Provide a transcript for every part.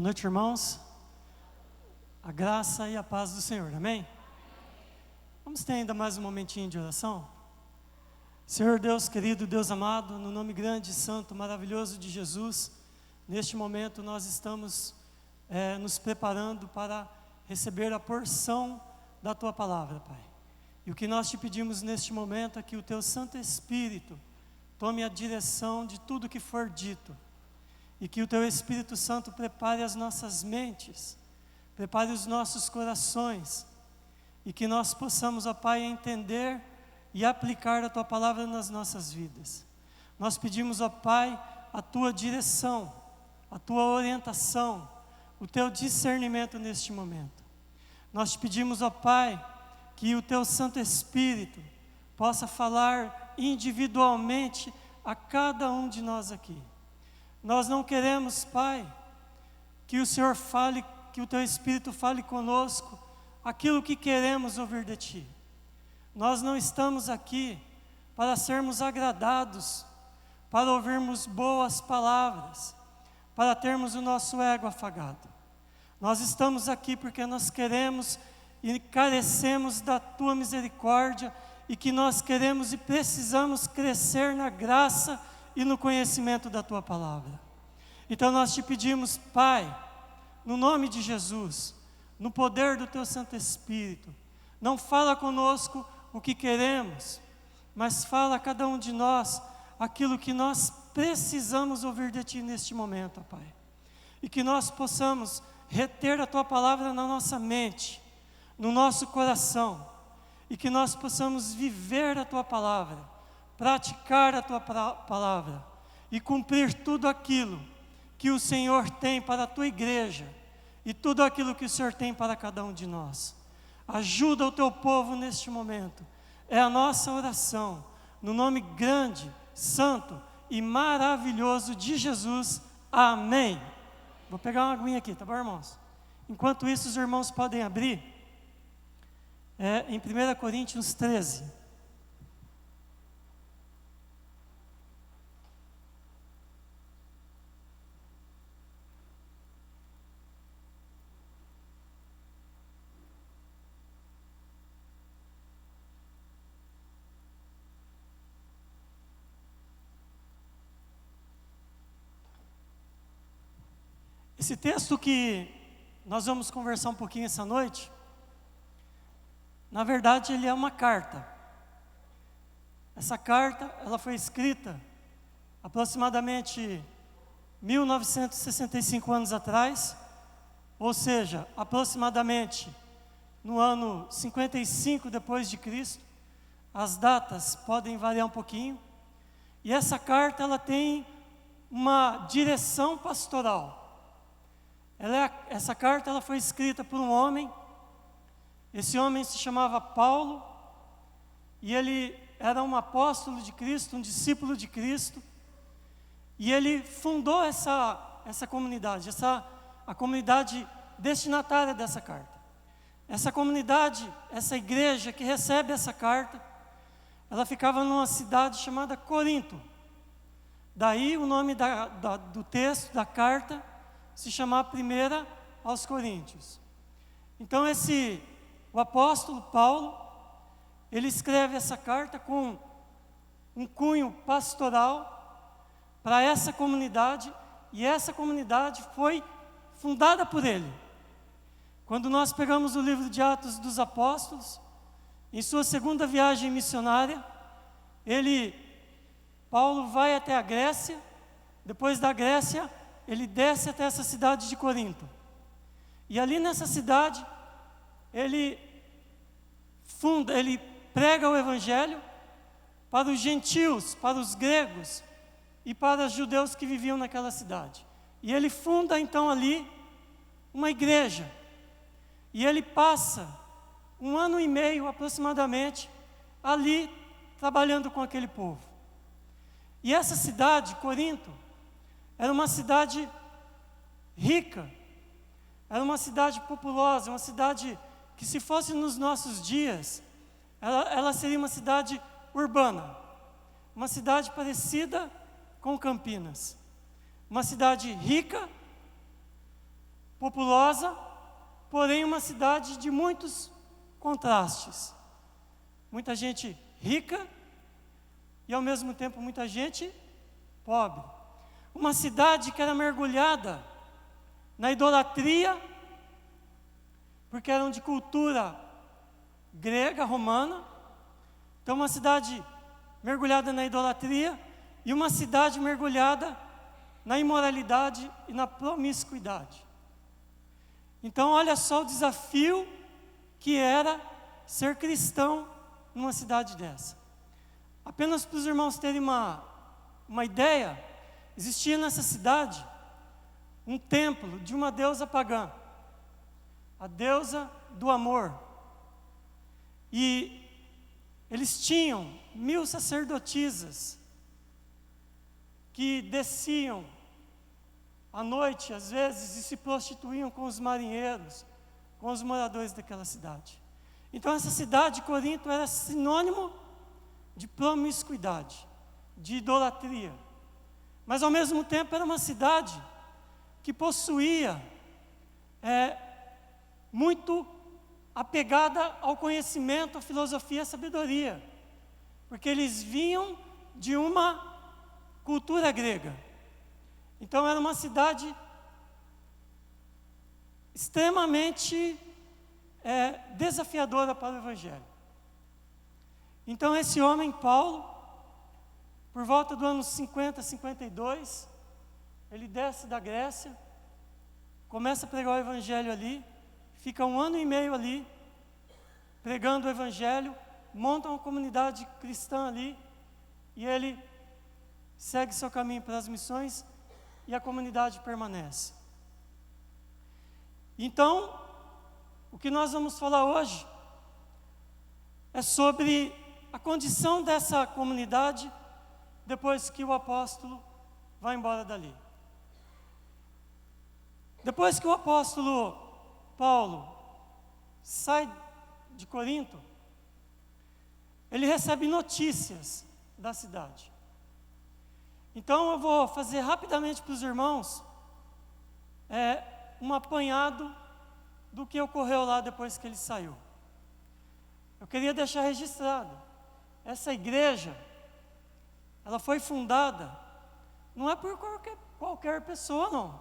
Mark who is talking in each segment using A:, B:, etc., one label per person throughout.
A: noite, irmãos. A graça e a paz do Senhor, amém? Vamos ter ainda mais um momentinho de oração? Senhor Deus querido, Deus amado, no nome grande, santo, maravilhoso de Jesus, neste momento nós estamos nos preparando para receber a porção da Tua Palavra, Pai. E o que nós te pedimos neste momento é que o Teu Santo Espírito tome a direção de tudo que for dito. E que o Teu Espírito Santo prepare as nossas mentes, prepare os nossos corações, e que nós possamos, ó Pai, entender e aplicar a Tua Palavra nas nossas vidas. Nós pedimos, ó Pai, a Tua direção, a Tua orientação, o Teu discernimento neste momento. Nós te pedimos, ó Pai, que o Teu Santo Espírito possa falar individualmente a cada um de nós aqui. Nós não queremos, Pai, que o Senhor fale, que o Teu Espírito fale conosco aquilo que queremos ouvir de Ti. Nós não estamos aqui para sermos agradados, para ouvirmos boas palavras, para termos o nosso ego afagado. Nós estamos aqui porque nós queremos e carecemos da Tua misericórdia e que nós queremos e precisamos crescer na graça e no conhecimento da Tua Palavra. Então nós te pedimos, Pai, no nome de Jesus, no poder do Teu Santo Espírito, não fala conosco o que queremos, mas fala a cada um de nós aquilo que nós precisamos ouvir de Ti neste momento, Pai. E que nós possamos reter a Tua Palavra na nossa mente, no nosso coração, e que nós possamos viver a Tua Palavra, praticar a Tua Palavra e cumprir tudo aquilo que o Senhor tem para a Tua igreja e tudo aquilo que o Senhor tem para cada um de nós. Ajuda o Teu povo neste momento. É a nossa oração, no nome grande, santo e maravilhoso de Jesus. Amém. Vou pegar uma aguinha aqui, tá bom, irmãos? Enquanto isso, os irmãos podem abrir em 1 Coríntios 13. Esse texto que nós vamos conversar um pouquinho essa noite, na verdade ele é uma carta. Essa carta, ela foi escrita aproximadamente 1965 anos atrás, ou seja, aproximadamente no ano 55 depois de Cristo. As datas podem variar um pouquinho. E essa carta, ela tem uma direção pastoral. Essa carta ela foi escrita por um homem. Esse homem se chamava Paulo, e ele era um apóstolo de Cristo, um discípulo de Cristo, e ele fundou essa comunidade, a comunidade destinatária dessa carta. Essa comunidade, essa igreja que recebe essa carta, ela ficava numa cidade chamada Corinto. Daí o nome do texto, da carta, se chamar 1 aos Coríntios. Então o apóstolo Paulo, ele escreve essa carta com um cunho pastoral para essa comunidade, e essa comunidade foi fundada por ele. Quando nós pegamos o livro de Atos dos Apóstolos, em sua segunda viagem missionária, Paulo vai até a Grécia. Depois da Grécia, ele desce até essa cidade de Corinto. E ali nessa cidade, ele prega o Evangelho para os gentios, para os gregos e para os judeus que viviam naquela cidade. E ele funda então ali uma igreja. E ele passa 1 ano e meio aproximadamente ali trabalhando com aquele povo. E essa cidade, Corinto, era uma cidade rica, era uma cidade populosa, uma cidade que, se fosse nos nossos dias, ela seria uma cidade urbana, uma cidade parecida com Campinas, uma cidade rica, populosa, porém uma cidade de muitos contrastes. Muita gente rica e ao mesmo tempo muita gente pobre. Uma cidade que era mergulhada na idolatria, porque eram de cultura grega, romana. Então uma cidade mergulhada na idolatria e uma cidade mergulhada na imoralidade e na promiscuidade. Então olha só o desafio que era ser cristão numa cidade dessa. Apenas para os irmãos terem uma ideia, existia nessa cidade um templo de uma deusa pagã, a deusa do amor. E eles tinham 1000 sacerdotisas que desciam à noite, às vezes, e se prostituíam com os marinheiros, com os moradores daquela cidade. Então essa cidade, Corinto, era sinônimo de promiscuidade, de idolatria. Mas ao mesmo tempo era uma cidade que possuía muito apegada ao conhecimento, à filosofia, à sabedoria. Porque eles vinham de uma cultura grega. Então era uma cidade extremamente desafiadora para o Evangelho. Então esse homem, Paulo, por volta do ano 50, 52, ele desce da Grécia, começa a pregar o Evangelho ali, fica 1 ano e meio ali, pregando o Evangelho, monta uma comunidade cristã ali, e ele segue seu caminho para as missões, e a comunidade permanece. Então, o que nós vamos falar hoje é sobre a condição dessa comunidade depois que o apóstolo vai embora dali. Depois que o apóstolo Paulo sai de Corinto, ele recebe notícias da cidade. Então eu vou fazer rapidamente para os irmãos um apanhado do que ocorreu lá depois que ele saiu. Eu queria deixar registrado, essa igreja, ela foi fundada, não é por qualquer pessoa não.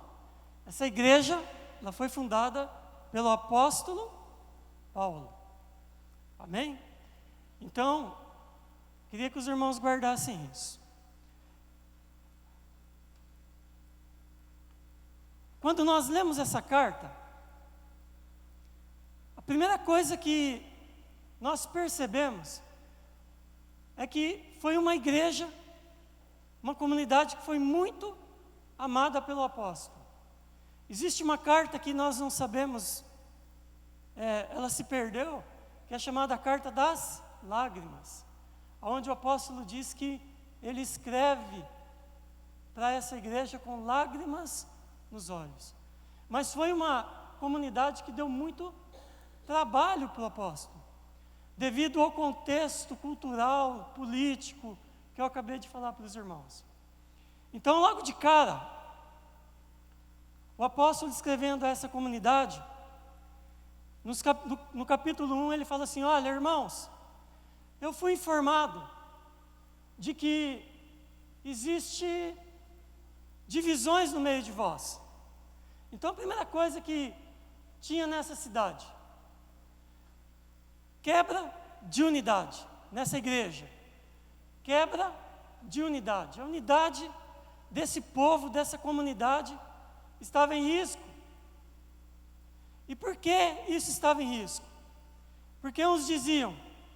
A: Essa igreja, ela foi fundada pelo apóstolo Paulo. Amém? Então, queria que os irmãos guardassem isso. Quando nós lemos essa carta, a primeira coisa que nós percebemos é que foi uma igreja, uma comunidade que foi muito amada pelo apóstolo. Existe uma carta que nós não sabemos, ela se perdeu, que é chamada Carta das Lágrimas, onde o apóstolo diz que ele escreve para essa igreja com lágrimas nos olhos. Mas foi uma comunidade que deu muito trabalho para o apóstolo, devido ao contexto cultural, político, que eu acabei de falar para os irmãos. Então, logo de cara, o apóstolo escrevendo a essa comunidade, no capítulo 1, ele fala assim: olha, irmãos, eu fui informado de que existe divisões no meio de vós. Então a primeira coisa que tinha nessa cidade, quebra de unidade nessa igreja, quebra de unidade. A unidade desse povo, dessa comunidade, estava em risco. E por que isso estava em risco? Porque uns diziam: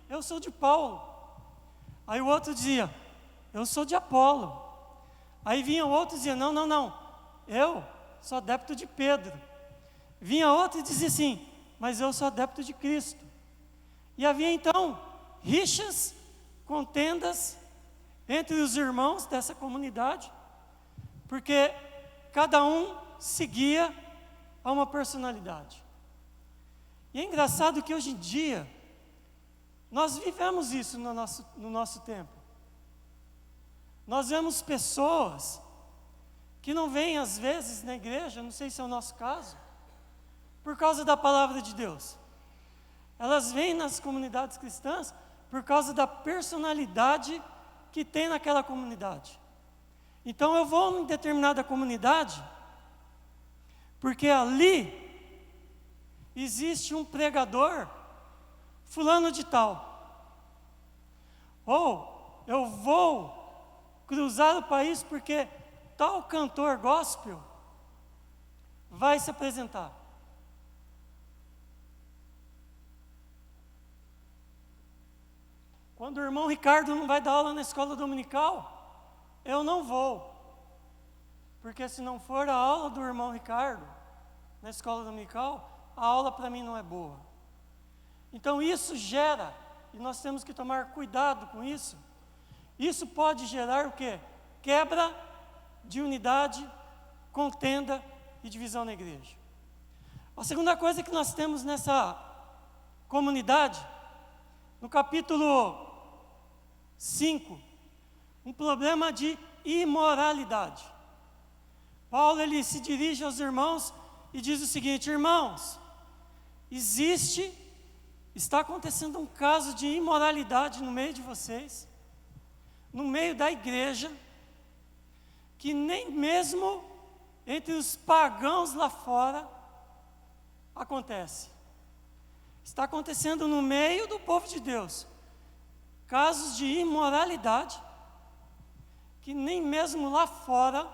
A: eu sou de Paulo. Aí o outro dizia: eu sou de Apolo. Aí vinha outro e dizia: não, eu sou adepto de Pedro. Vinha outro e dizia assim: mas eu sou adepto de Cristo. E havia então rixas, contendas entre os irmãos dessa comunidade, porque cada um seguia a uma personalidade. E é engraçado que hoje em dia nós vivemos isso no nosso tempo. Nós vemos pessoas que não vêm às vezes na igreja, não sei se é o nosso caso, por causa da palavra de Deus. Elas vêm nas comunidades cristãs por causa da personalidade que tem naquela comunidade. Então eu vou em determinada comunidade porque ali existe um pregador fulano de tal. Ou eu vou cruzar o país porque tal cantor gospel vai se apresentar. Quando o irmão Ricardo não vai dar aula na escola dominical, eu não vou. Porque se não for a aula do irmão Ricardo na escola dominical, a aula para mim não é boa. Então isso gera, e nós temos que tomar cuidado com isso, isso pode gerar o quê? Quebra de unidade, contenda e divisão na igreja. A segunda coisa que nós temos nessa comunidade, no capítulo 5, um problema de imoralidade. Paulo ele se dirige aos irmãos e diz o seguinte: irmãos, está acontecendo um caso de imoralidade no meio de vocês, no meio da igreja, que nem mesmo entre os pagãos lá fora acontece. Está acontecendo no meio do povo de Deus casos de imoralidade que nem mesmo lá fora,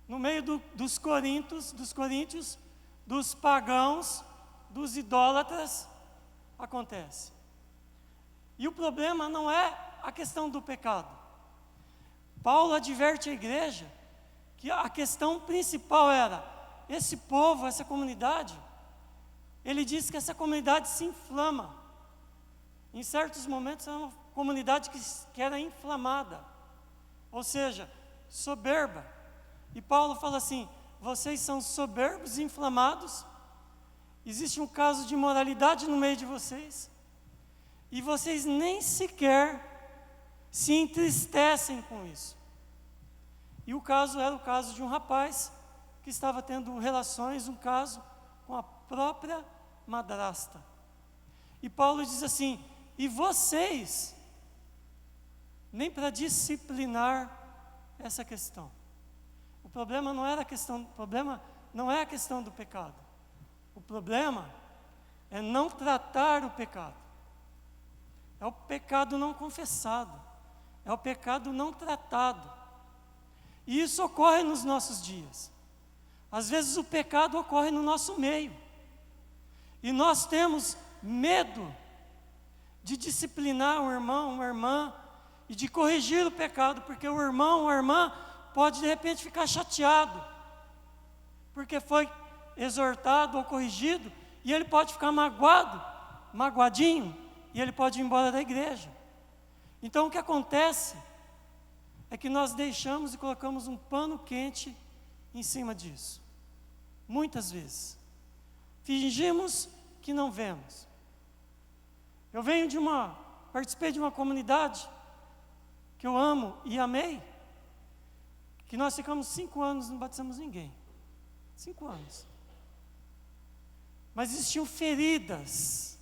A: no meio dos coríntios, dos pagãos, dos idólatras, acontece. E o problema não é a questão do pecado. Paulo adverte a igreja que a questão principal era esse povo, essa comunidade. Ele diz que essa comunidade se inflama. Em certos momentos é uma comunidade que era inflamada, ou seja, soberba. E Paulo fala assim: vocês são soberbos e inflamados, existe um caso de imoralidade no meio de vocês, e vocês nem sequer se entristecem com isso. E o caso era o caso de um rapaz que estava tendo relações, um caso com a própria madrasta. E Paulo diz assim: e vocês, nem para disciplinar essa questão. O problema não é a questão do pecado. O problema é não tratar o pecado. É o pecado não confessado. É o pecado não tratado. E isso ocorre nos nossos dias. Às vezes o pecado ocorre no nosso meio. E nós temos medo de disciplinar um irmão, uma irmã, e de corrigir o pecado, porque o irmão ou a irmã pode de repente ficar chateado, porque foi exortado ou corrigido, e ele pode ficar magoadinho, e ele pode ir embora da igreja. Então o que acontece é que nós deixamos e colocamos um pano quente em cima disso. Muitas vezes. Fingimos que não vemos. Eu participei de uma comunidade que eu amo e amei, que nós ficamos 5 anos, não batizamos ninguém. 5 anos. Mas existiam feridas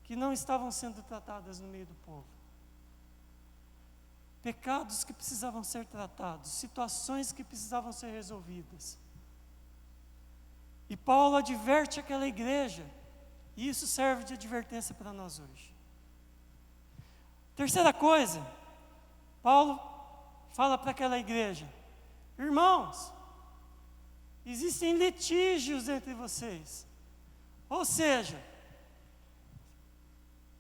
A: que não estavam sendo tratadas no meio do povo. Pecados que precisavam ser tratados, situações que precisavam ser resolvidas. E Paulo adverte aquela igreja, e isso serve de advertência para nós hoje. Terceira coisa, Paulo fala para aquela igreja: irmãos, existem litígios entre vocês. Ou seja,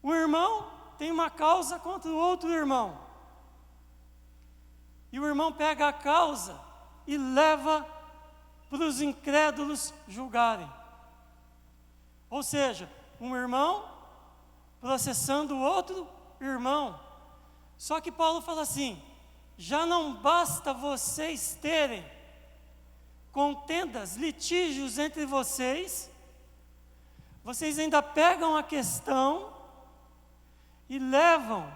A: o irmão tem uma causa contra o outro irmão. E o irmão pega a causa e leva para os incrédulos julgarem. Ou seja, um irmão processando o outro irmão. Só que Paulo fala assim: já não basta vocês terem contendas, litígios entre vocês, vocês ainda pegam a questão e levam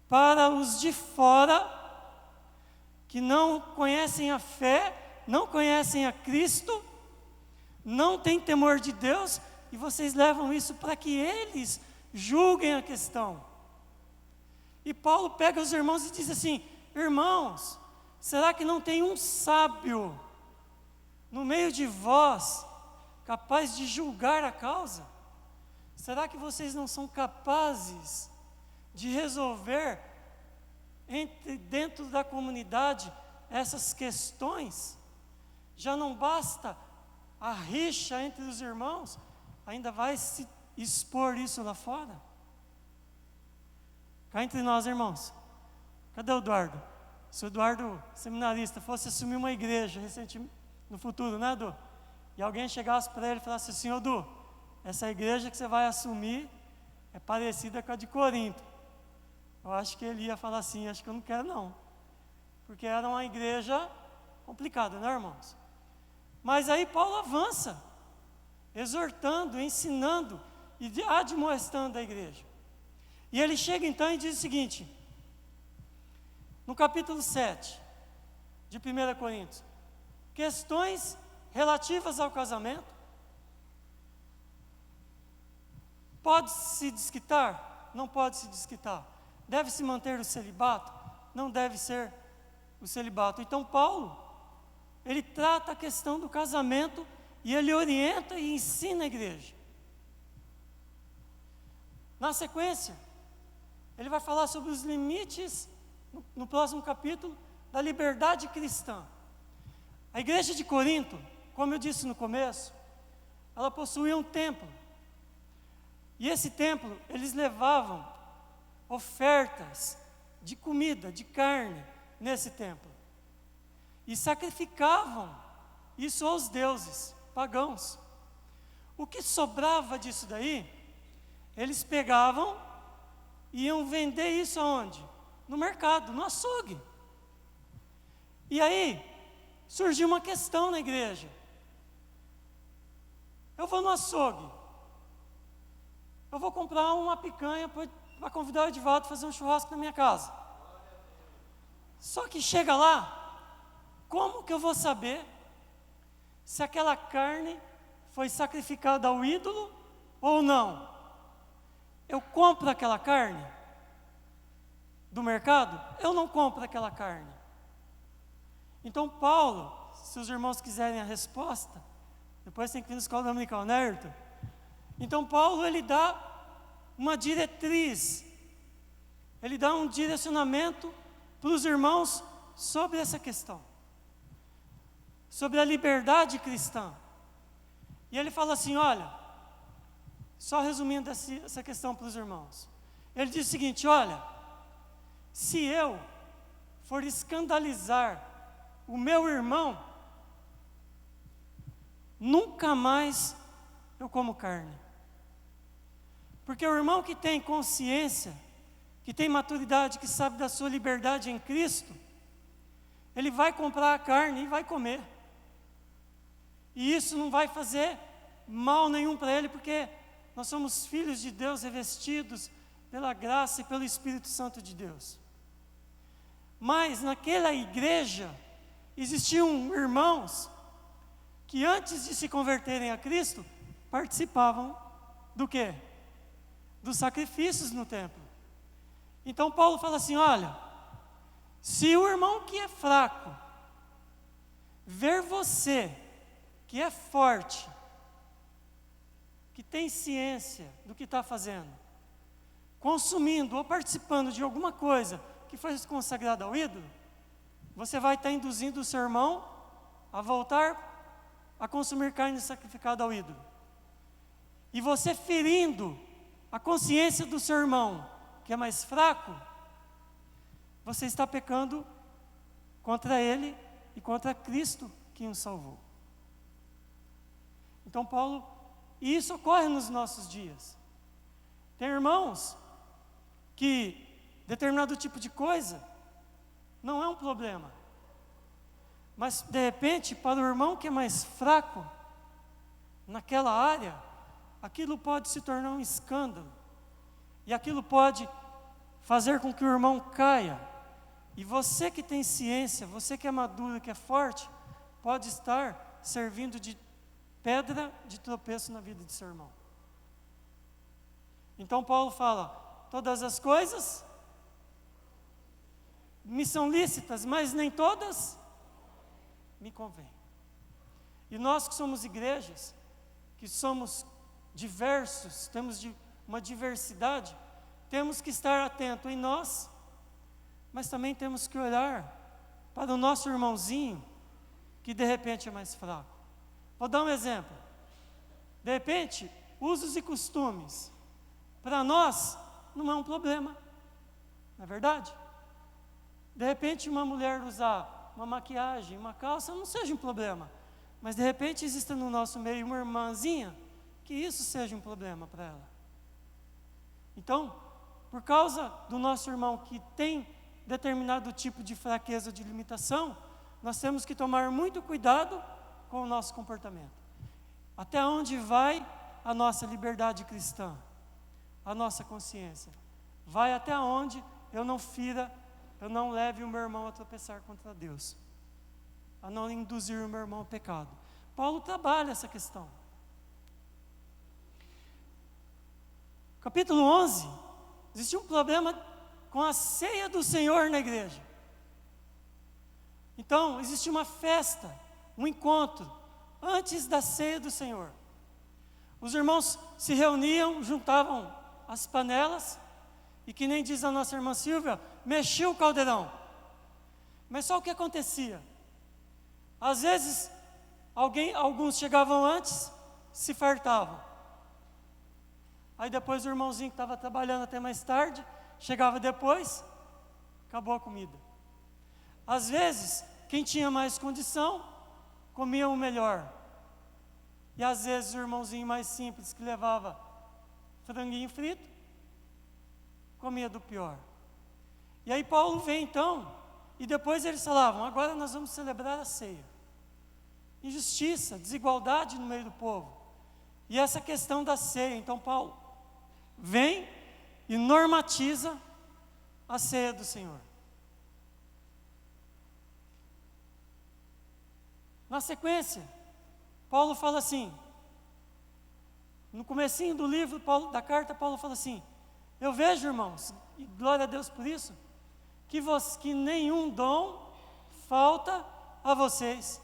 A: para os de fora, que não conhecem a fé, não conhecem a Cristo, não têm temor de Deus e vocês levam isso para que eles julguem a questão. E Paulo pega os irmãos e diz assim: irmãos, será que não tem um sábio no meio de vós capaz de julgar a causa? Será que vocês não são capazes de resolver dentro da comunidade essas questões? Já não basta a rixa entre os irmãos, ainda vai se expor isso lá fora? Cá entre nós, irmãos, cadê o Eduardo? Se o Eduardo, seminarista, fosse assumir uma igreja no futuro, né, Edu? E alguém chegasse para ele e falasse assim: ô Edu, essa igreja que você vai assumir é parecida com a de Corinto. Eu acho que ele ia falar assim: acho que eu não quero não. Porque era uma igreja complicada, né, irmãos? Mas aí Paulo avança, exortando, ensinando e admoestando a igreja. E ele chega então e diz o seguinte, no capítulo 7 de 1 Coríntios: questões relativas ao casamento, pode-se desquitar? Não pode se desquitar. Deve-se manter o celibato? Não deve ser o celibato. Então Paulo, ele trata a questão do casamento e ele orienta e ensina a igreja. Na sequência, ele vai falar sobre os limites, no próximo capítulo, da liberdade cristã. A igreja de Corinto, como eu disse no começo, ela possuía um templo. E esse templo, eles levavam ofertas de comida, de carne, nesse templo. E sacrificavam isso aos deuses pagãos. O que sobrava disso daí, eles pegavam e iam vender isso aonde? No mercado, no açougue. E aí, surgiu uma questão na igreja. Eu vou no açougue, eu vou comprar uma picanha para convidar o Edivaldo a fazer um churrasco na minha casa. Só que chega lá, como que eu vou saber se aquela carne foi sacrificada ao ídolo ou não? Eu compro aquela carne do mercado? Eu não compro aquela carne. Então Paulo, se os irmãos quiserem a resposta, depois tem que vir na escola dominical, né, Ayrton? Então Paulo, ele dá uma diretriz, ele dá um direcionamento para os irmãos sobre essa questão, sobre a liberdade cristã. E ele fala assim, olha, só resumindo essa questão para os irmãos, ele diz o seguinte: olha, se eu for escandalizar o meu irmão, nunca mais eu como carne. Porque o irmão que tem consciência, que tem maturidade, que sabe da sua liberdade em Cristo, ele vai comprar a carne e vai comer. E isso não vai fazer mal nenhum para ele, porque nós somos filhos de Deus, revestidos pela graça e pelo Espírito Santo de Deus. Mas naquela igreja existiam irmãos que antes de se converterem a Cristo, participavam do quê? Dos sacrifícios no templo. Então Paulo fala assim, olha, se o irmão que é fraco ver você que é forte, que tem ciência do que está fazendo, consumindo ou participando de alguma coisa que foi consagrada ao ídolo, você vai estar induzindo o seu irmão a voltar a consumir carne sacrificada ao ídolo. E você ferindo a consciência do seu irmão, que é mais fraco, você está pecando contra ele e contra Cristo que o salvou. Então Paulo, e isso ocorre nos nossos dias. Tem irmãos que determinado tipo de coisa não é um problema, mas de repente para o irmão que é mais fraco naquela área, aquilo pode se tornar um escândalo, e aquilo pode fazer com que o irmão caia, e você que tem ciência, você que é maduro, que é forte, pode estar servindo de pedra de tropeço na vida de seu irmão. Então Paulo fala: todas as coisas me são lícitas, mas nem todas me convêm. E nós que somos igrejas, que somos diversos, temos uma diversidade, temos que estar atento em nós, mas também temos que olhar para o nosso irmãozinho, que de repente é mais fraco. Vou dar um exemplo. De repente, usos e costumes, para nós, não é um problema, não é verdade? De repente, uma mulher usar uma maquiagem, uma calça, não seja um problema. Mas de repente, existe no nosso meio uma irmãzinha, que isso seja um problema para ela. Então, por causa do nosso irmão que tem determinado tipo de fraqueza, de limitação, nós temos que tomar muito cuidado com o nosso comportamento. Até onde vai a nossa liberdade cristã? A nossa consciência? Vai até onde eu não leve o meu irmão a tropeçar contra Deus, a não induzir o meu irmão ao pecado. Paulo trabalha essa questão. Capítulo 11, existe um problema com a ceia do Senhor na igreja. Então, existe uma festa, um encontro, antes da ceia do Senhor. Os irmãos se reuniam, juntavam as panelas, e que nem diz a nossa irmã Silvia, mexia o caldeirão. Mas só o que acontecia? Às vezes, alguns chegavam antes, se fartavam. Aí depois o irmãozinho que estava trabalhando até mais tarde, chegava depois, acabou a comida. Às vezes, quem tinha mais condição, comia o melhor. E às vezes o irmãozinho mais simples, que levava franguinho frito, comia do pior. E aí Paulo vem então, e depois eles falavam: agora nós vamos celebrar a ceia. Injustiça, desigualdade no meio do povo. E essa questão da ceia, então Paulo vem e normatiza a ceia do Senhor. Na sequência, Paulo fala assim, no comecinho do livro da carta, Paulo fala assim: eu vejo, irmãos, e glória a Deus por isso, que nenhum dom falta a vocês.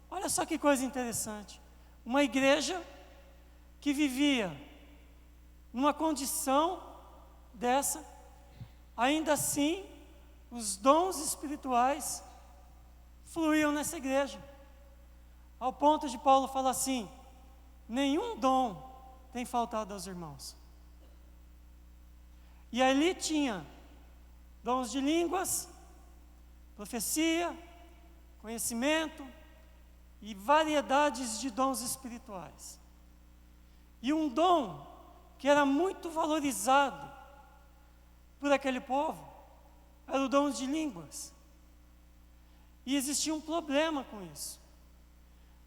A: Olha só que coisa interessante. Uma igreja que vivia numa condição dessa, ainda assim, os dons espirituais fluíam nessa igreja. Ao ponto de Paulo falar assim: nenhum dom tem faltado aos irmãos. E ali tinha dons de línguas, profecia, conhecimento e variedades de dons espirituais. E um dom que era muito valorizado por aquele povo era o dom de línguas. E existia um problema com isso.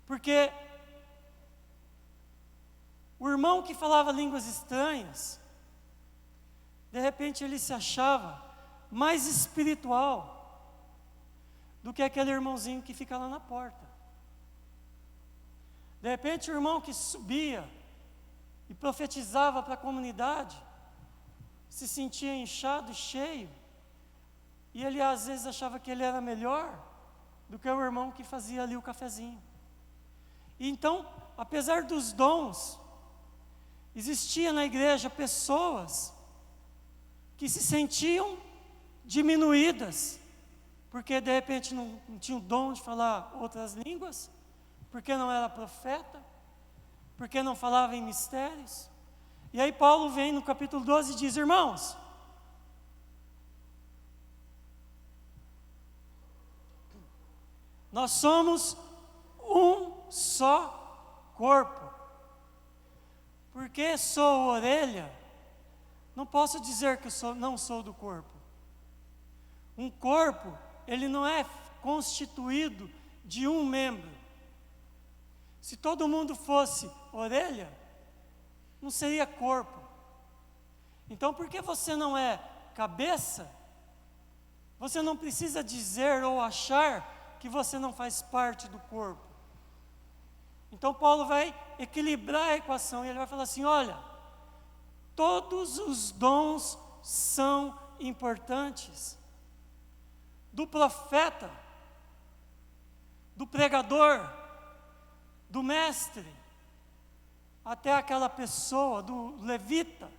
A: Porque o irmão que falava línguas estranhas, de repente ele se achava mais espiritual do que aquele irmãozinho que fica lá na porta. De repente o irmão que subia e profetizava para a comunidade se sentia inchado e cheio, e ele às vezes achava que ele era melhor do que o irmão que fazia ali o cafezinho. E então, apesar dos dons, existia na igreja pessoas que se sentiam diminuídas, porque de repente não tinham o dom de falar outras línguas, porque não era profeta, porque não falava em mistérios. E aí Paulo vem no capítulo 12 e diz: irmãos, nós somos um só corpo. Porque sou orelha, não posso dizer que não sou do corpo. Um corpo, ele não é constituído de um membro. Se todo mundo fosse orelha, não seria corpo. Então, porque você não é cabeça, você não precisa dizer ou achar que você não faz parte do corpo. Então Paulo vai equilibrar a equação e ele vai falar assim: olha, todos os dons são importantes. Do profeta, do pregador, do mestre, até aquela pessoa, do levita,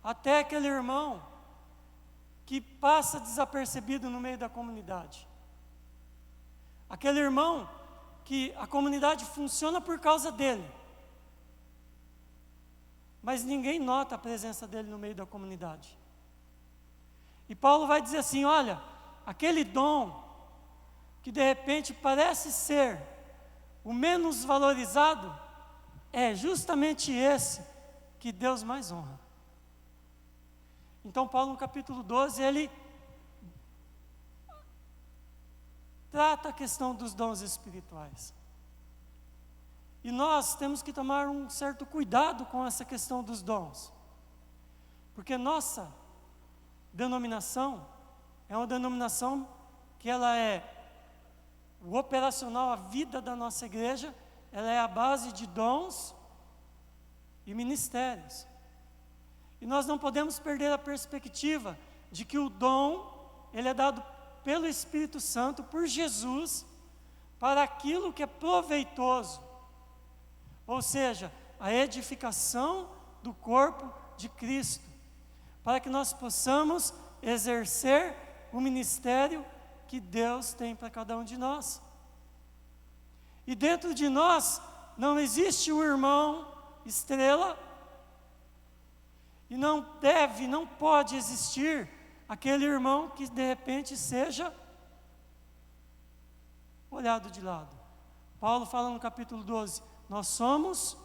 A: até aquele irmão que passa desapercebido no meio da comunidade. Aquele irmão que a comunidade funciona por causa dele, mas ninguém nota a presença dele no meio da comunidade. E Paulo vai dizer assim: olha, aquele dom que de repente parece ser o menos valorizado, é justamente esse que Deus mais honra. Então Paulo, no capítulo 12, ele trata a questão dos dons espirituais. E nós temos que tomar um certo cuidado com essa questão dos dons, porque nossa denominação é uma denominação que ela é o operacional, a vida da nossa igreja, ela é a base de dons e ministérios. E nós não podemos perder a perspectiva de que o dom, ele é dado pelo Espírito Santo, por Jesus, para aquilo que é proveitoso, ou seja, a edificação do corpo de Cristo, para que nós possamos exercer o ministério que Deus tem para cada um de nós. E dentro de nós não existe o irmão estrela, e não pode existir aquele irmão que de repente seja olhado de lado. Paulo fala no capítulo 12, nós somos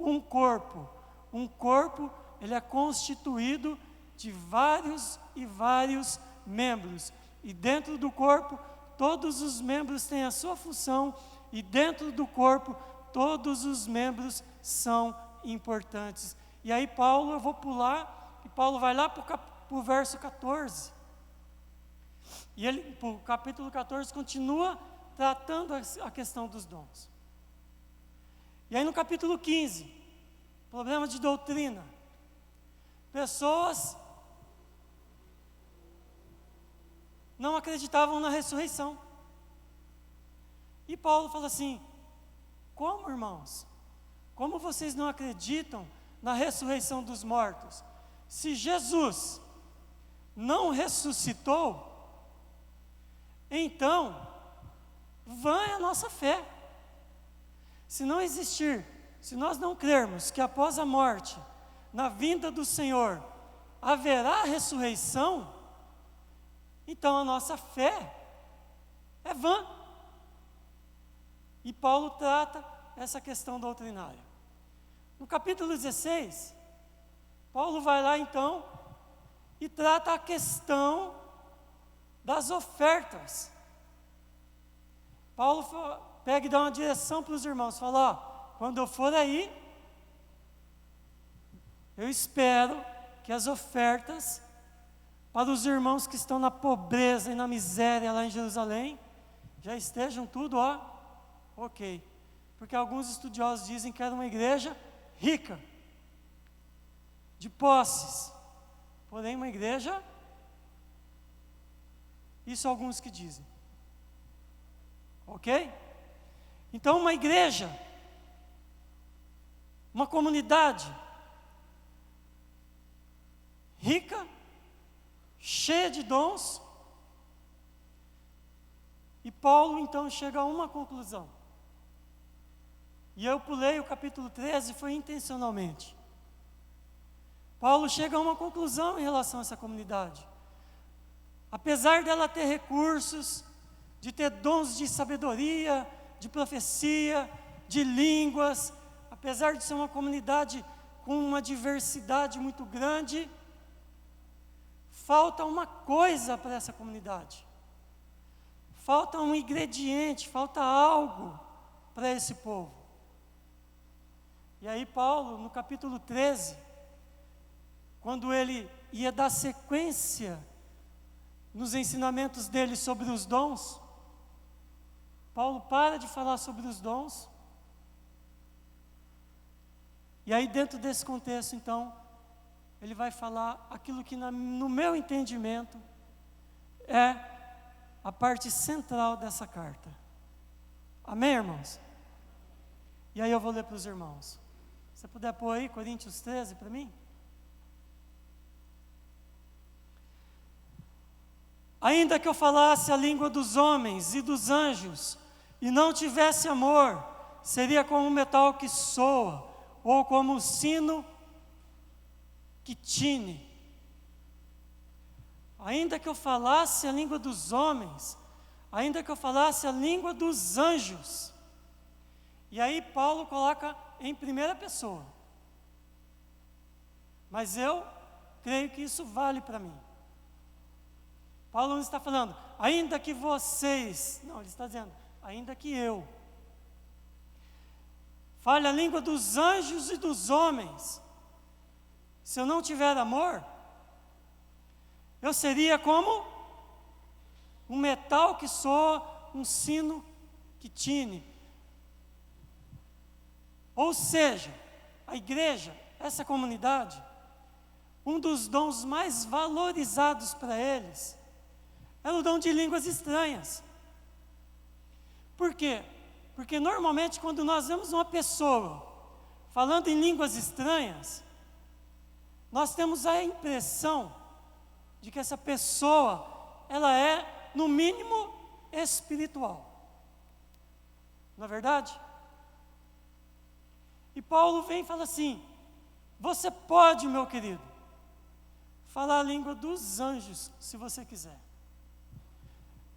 A: um corpo. Um corpo, ele é constituído de vários e vários membros. E dentro do corpo, todos os membros têm a sua função. E dentro do corpo, todos os membros são importantes. E aí Paulo, eu vou pular, e Paulo vai lá para o verso 14. E ele, o capítulo 14, continua tratando a questão dos dons. E aí no capítulo 15, problema de doutrina. Pessoas não acreditavam na ressurreição. E Paulo fala assim: como, irmãos? Como vocês não acreditam na ressurreição dos mortos? Se Jesus não ressuscitou, então vã é a nossa fé. Se não existir, se nós não crermos que após a morte, na vinda do Senhor, haverá ressurreição, então a nossa fé é vã. E Paulo trata essa questão doutrinária. No capítulo 16, Paulo vai lá então e trata a questão das ofertas. Paulo pega e dá uma direção para os irmãos, fala: ó, quando eu for aí, eu espero que as ofertas para os irmãos que estão na pobreza e na miséria lá em Jerusalém, já estejam tudo, ó, ok. Porque alguns estudiosos dizem que era uma igreja rica, de posses, porém uma igreja, isso alguns que dizem, ok? Então uma igreja, uma comunidade rica, cheia de dons, e Paulo então chega a uma conclusão. E eu pulei o capítulo 13, foi intencionalmente. Paulo chega a uma conclusão em relação a essa comunidade. Apesar dela ter recursos, de ter dons de sabedoria, de profecia, de línguas, apesar de ser uma comunidade com uma diversidade muito grande, falta uma coisa para essa comunidade. Falta um ingrediente, falta algo para esse povo. E aí Paulo, no capítulo 13, quando ele ia dar sequência nos ensinamentos dele sobre os dons, Paulo para de falar sobre os dons E aí, dentro desse contexto, então, ele vai falar aquilo que, no meu entendimento, é a parte central dessa carta. Amém, irmãos? E aí eu vou ler para os irmãos. Se você puder pôr aí Coríntios 13 para mim. Ainda que eu falasse a língua dos homens e dos anjos, e não tivesse amor, seria como um metal que soa, ou como um sino que tine. Ainda que eu falasse a língua dos homens, ainda que eu falasse a língua dos anjos. E aí Paulo coloca em primeira pessoa. Mas eu creio que isso vale para mim. Paulo não está falando, ainda que vocês, não, ele está dizendo, ainda que eu fale a língua dos anjos e dos homens, se eu não tiver amor, eu seria como um metal que soa, um sino que tine. Ou seja, a igreja, essa comunidade, um dos dons mais valorizados para eles é o dom de línguas estranhas. Por quê? Porque normalmente quando nós vemos uma pessoa falando em línguas estranhas, nós temos a impressão de que essa pessoa, ela é, no mínimo, espiritual. Não é verdade? E Paulo vem e fala assim, você pode, meu querido, falar a língua dos anjos, se você quiser.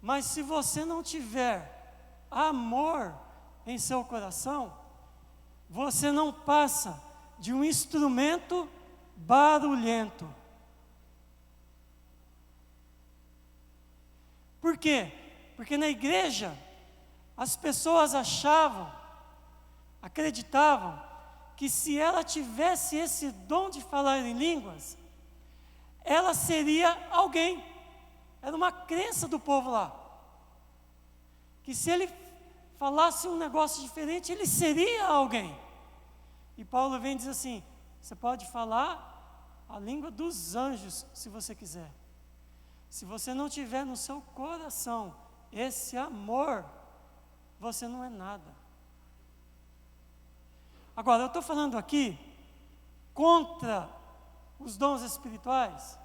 A: Mas se você não tiver amor em seu coração, você não passa de um instrumento barulhento. Por quê? Porque na igreja as pessoas acreditavam que se ela tivesse esse dom de falar em línguas, ela seria alguém. Era uma crença do povo lá. Que se ele falasse um negócio diferente, ele seria alguém. E Paulo vem e diz assim, você pode falar a língua dos anjos, se você quiser. Se você não tiver no seu coração esse amor, você não é nada. Agora, eu estou falando aqui contra os dons espirituais?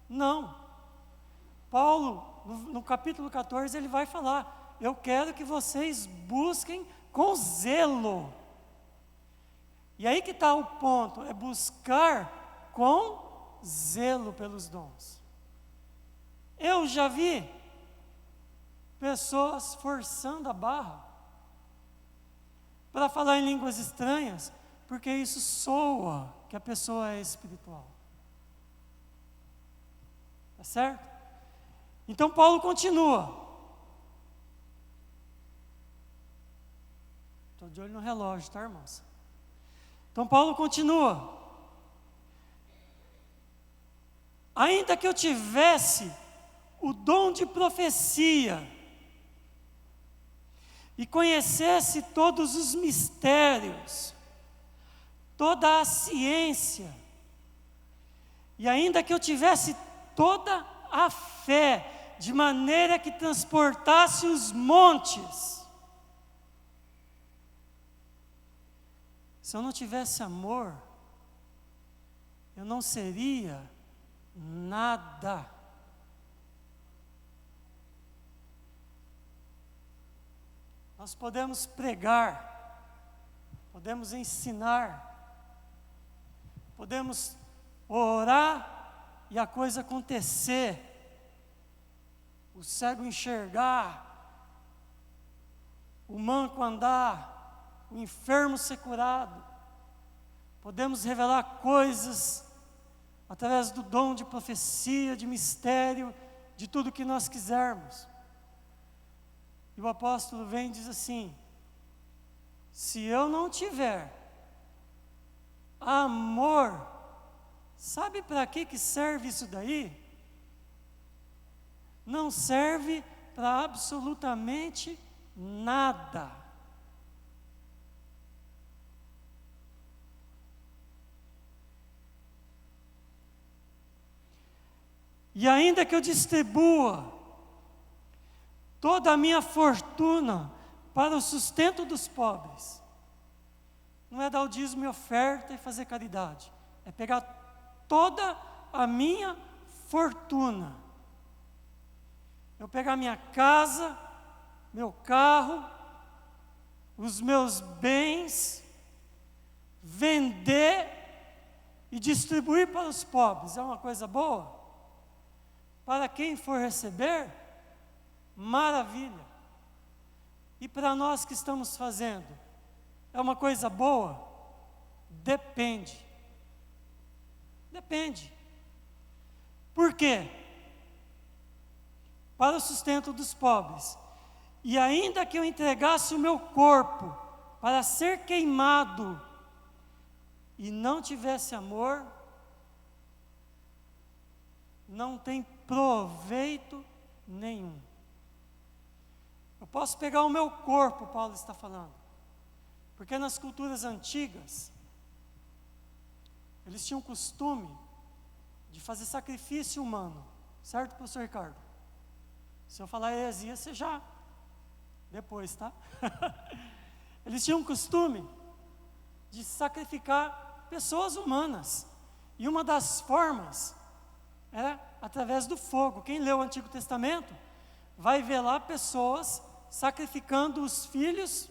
A: Não. Paulo, no capítulo 14, ele vai falar, eu quero que vocês busquem com zelo. E aí que está o ponto, é buscar com zelo pelos dons. Eu já vi pessoas forçando a barra para falar em línguas estranhas, porque isso soa que a pessoa é espiritual. Tá certo? Então Paulo continua. Estou de olho no relógio, tá, irmãos? Então Paulo continua. Ainda que eu tivesse o dom de profecia e conhecesse todos os mistérios, toda a ciência, e ainda que eu tivesse toda a fé, de maneira que transportasse os montes, se eu não tivesse amor, eu não seria nada. Nós podemos pregar, podemos ensinar, podemos orar e a coisa acontecer, o cego enxergar, o manco andar, o enfermo ser curado. Podemos revelar coisas através do dom de profecia, de mistério, de tudo que nós quisermos. E o apóstolo vem e diz assim, se eu não tiver amor, sabe para que serve isso daí? Não serve para absolutamente nada. E ainda que eu distribua toda a minha fortuna para o sustento dos pobres, não é dar o dízimo e oferta e fazer caridade, é pegar toda a minha fortuna, eu pegar minha casa, meu carro, os meus bens, vender e distribuir para os pobres. É uma coisa boa? Para quem for receber, maravilha. E para nós que estamos fazendo, é uma coisa boa? Depende. Depende. Por quê? Para o sustento dos pobres. E ainda que eu entregasse o meu corpo para ser queimado e não tivesse amor, não tem proveito nenhum. Eu posso pegar o meu corpo, Paulo está falando, porque nas culturas antigas, eles tinham costume de fazer sacrifício humano, certo, professor Ricardo? Se eu falar heresia, você já, depois, tá? Eles tinham costume de sacrificar pessoas humanas, e uma das formas era através do fogo. Quem leu o Antigo Testamento vai ver lá pessoas sacrificando os filhos,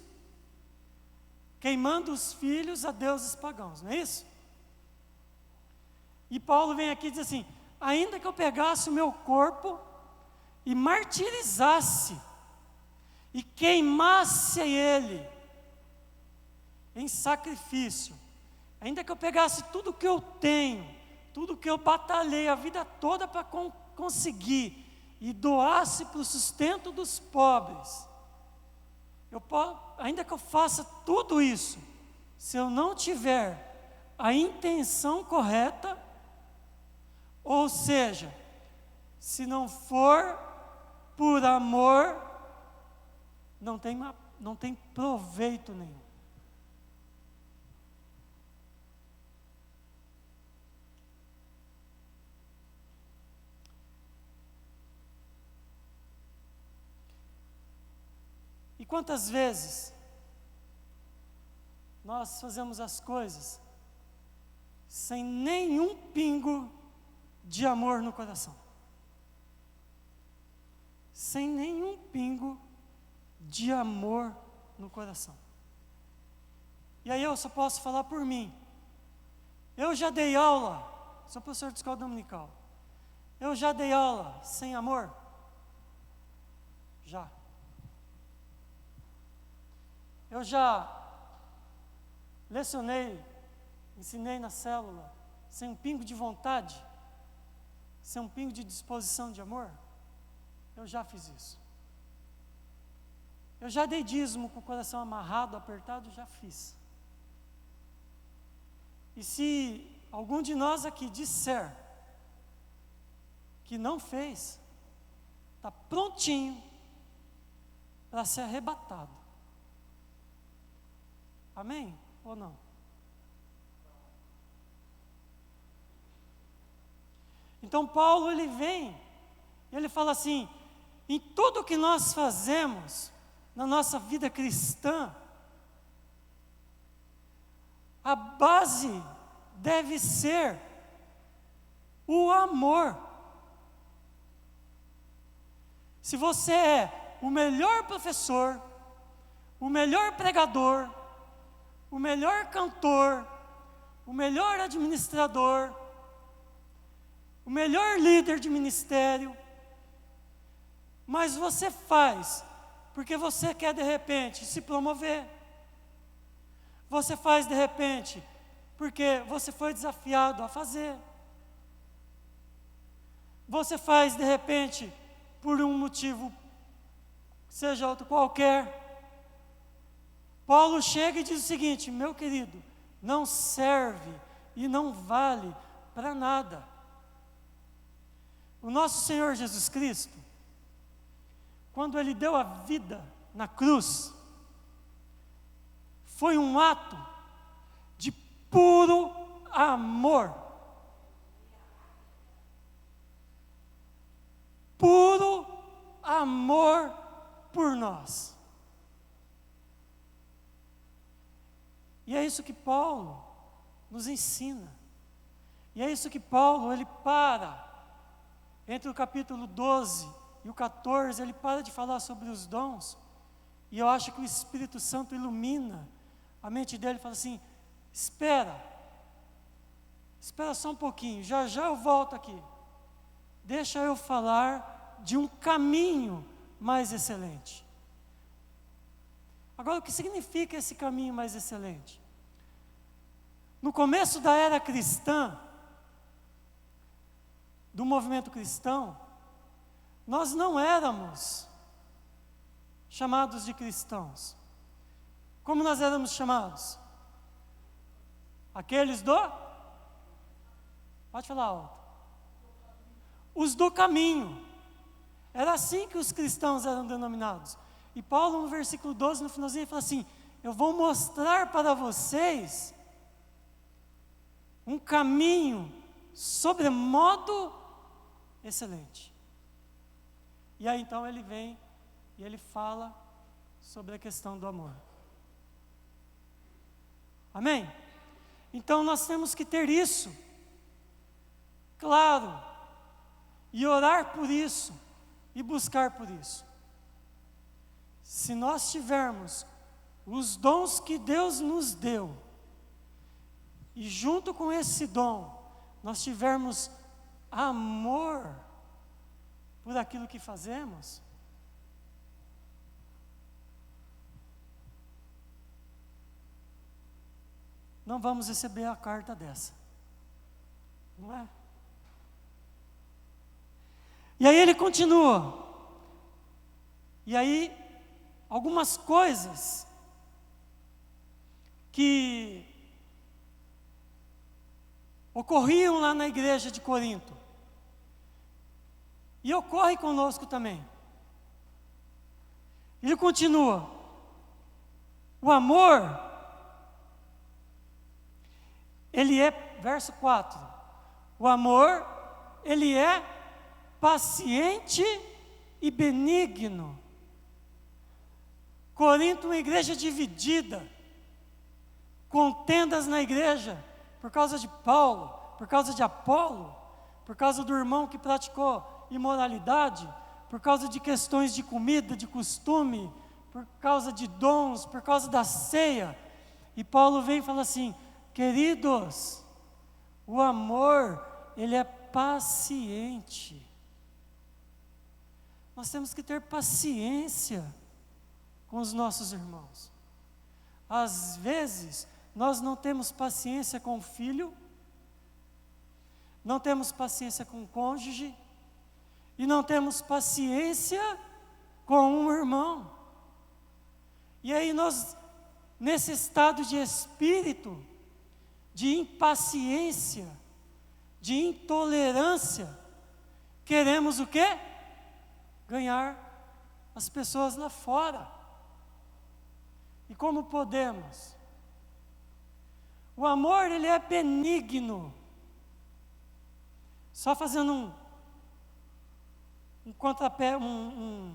A: queimando os filhos a deuses pagãos, não é isso? E Paulo vem aqui e diz assim: ainda que eu pegasse o meu corpo e martirizasse, e queimasse ele em sacrifício, ainda que eu pegasse tudo que eu tenho, tudo que eu batalhei a vida toda para conseguir, e doasse para o sustento dos pobres, ainda que eu faça tudo isso, se eu não tiver a intenção correta, ou seja, se não for por amor, não tem proveito nenhum. E quantas vezes nós fazemos as coisas sem nenhum pingo de amor no coração? Sem nenhum pingo de amor no coração. E aí eu só posso falar por mim. Eu já dei aula, sou professor de escola dominical. Eu já dei aula sem amor? Já. Eu já lecionei, ensinei na célula, sem um pingo de vontade, sem um pingo de disposição de amor? Eu já fiz isso. Eu já dei dízimo com o coração amarrado, apertado, já fiz. E se algum de nós aqui disser que não fez, está prontinho para ser arrebatado. Amém? Ou não? Então Paulo, ele vem, ele fala assim: em tudo que nós fazemos na nossa vida cristã, a base deve ser o amor. Se você é o melhor professor, o melhor pregador, o melhor cantor, o melhor administrador, o melhor líder de ministério, mas você faz porque você quer de repente se promover, você faz de repente porque você foi desafiado a fazer, você faz de repente por um motivo, seja outro qualquer. Paulo chega e diz o seguinte: meu querido, não serve e não vale para nada. O nosso Senhor Jesus Cristo, quando Ele deu a vida na cruz, foi um ato de puro amor. amor por nós. E é isso que Paulo nos ensina. E é isso que Paulo, ele para, entre o capítulo 12 e o 14, ele para de falar sobre os dons, e eu acho que o Espírito Santo ilumina a mente dele e fala assim: espera só um pouquinho, já já eu volto aqui, deixa eu falar de um caminho mais excelente. Agora, o que significa esse caminho mais excelente? No começo da era cristã, do movimento cristão, nós não éramos chamados de cristãos. Como nós éramos chamados? Aqueles do? Pode falar alto. Os do caminho. Era assim que os cristãos eram denominados. E Paulo, no versículo 12, no finalzinho, ele fala assim: eu vou mostrar para vocês um caminho sobremodo excelente. E aí então ele vem e ele fala sobre a questão do amor. Amém? Então nós temos que ter isso claro, e orar por isso, e buscar por isso. Se nós tivermos os dons que Deus nos deu, e junto com esse dom, nós tivermos amor por aquilo que fazemos, não vamos receber a carta dessa, não é? E aí ele continua, e aí algumas coisas que ocorriam lá na igreja de Corinto, e ocorre conosco também. Ele continua: o amor, ele é, verso 4, o amor, ele é paciente e benigno. Corinto, uma igreja dividida, contendas na igreja, por causa de Paulo, por causa de Apolo, por causa do irmão que praticou imoralidade, por causa de questões de comida, de costume, por causa de dons, por causa da ceia. E Paulo vem e fala assim: queridos, o amor, ele é paciente. Nós temos que ter paciência com os nossos irmãos. Às vezes, nós não temos paciência com o filho, não temos paciência com o cônjuge, e não temos paciência com um irmão. E aí nós, nesse estado de espírito, de impaciência, de intolerância, queremos o quê? Ganhar as pessoas lá fora. E como podemos? O amor, ele é benigno. Só fazendo um contrapé, uma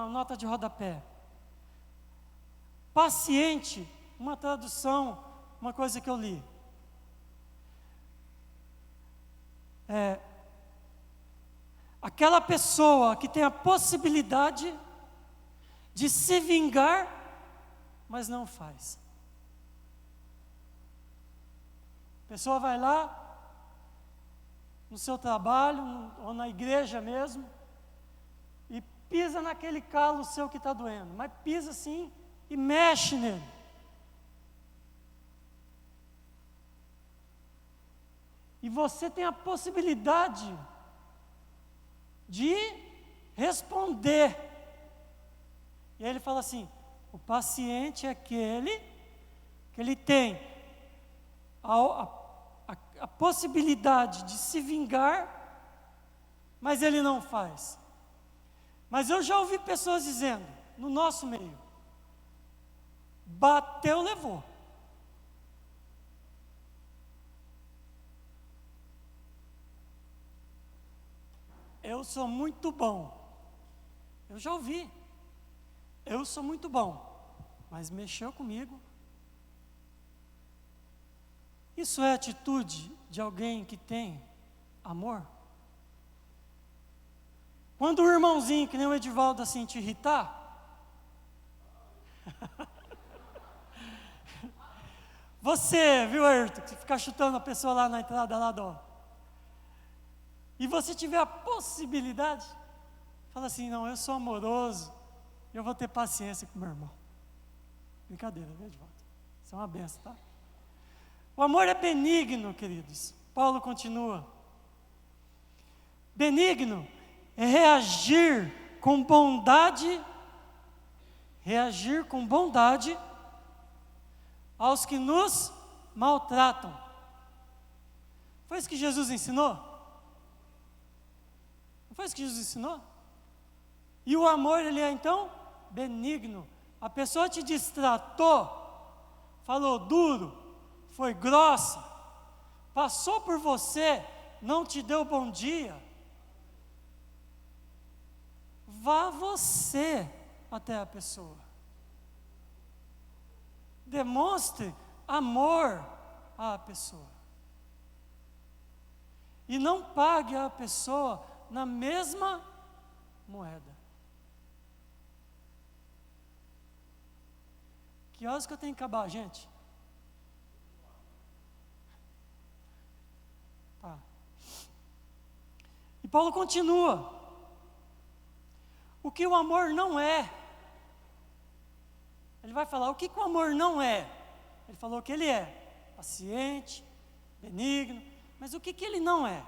A: nota de rodapé. Paciente, uma tradução, uma coisa que eu li. Aquela pessoa que tem a possibilidade de se vingar, mas não faz. A pessoa vai lá, no seu trabalho, ou na igreja mesmo, e pisa naquele calo seu que está doendo, mas pisa assim e mexe nele. E você tem a possibilidade de responder. E aí ele fala assim: o paciente é aquele que ele tem a possibilidade de se vingar, mas ele não faz. Mas eu já ouvi pessoas dizendo, no nosso meio: bateu, levou. eu sou muito bom. Eu já ouvi. Eu sou muito bom. Mas mexeu comigo. Isso é atitude de alguém que tem amor? Quando o irmãozinho, que nem o Edivaldo, assim, te irritar, você, viu, Ayrton, que fica chutando a pessoa lá na entrada, lá do... E você tiver a possibilidade, fala assim, não, eu sou amoroso, eu vou ter paciência com meu irmão. Brincadeira, viu, Edivaldo? Isso é uma benção, tá? O amor é benigno, queridos. Paulo continua. Benigno é reagir com bondade aos que nos maltratam. Foi isso que Jesus ensinou? Não foi isso que Jesus ensinou? E o amor, ele é então benigno. A pessoa te distratou, falou duro, foi grossa, passou por você, não te deu bom dia. Vá você até a pessoa. Demonstre amor à pessoa. E não pague a pessoa na mesma moeda. Que horas que eu tenho que acabar, gente? Tá. E Paulo continua. O que o amor não é. Ele vai falar o que o amor não é. Ele falou que ele é paciente, benigno, mas o que ele não é?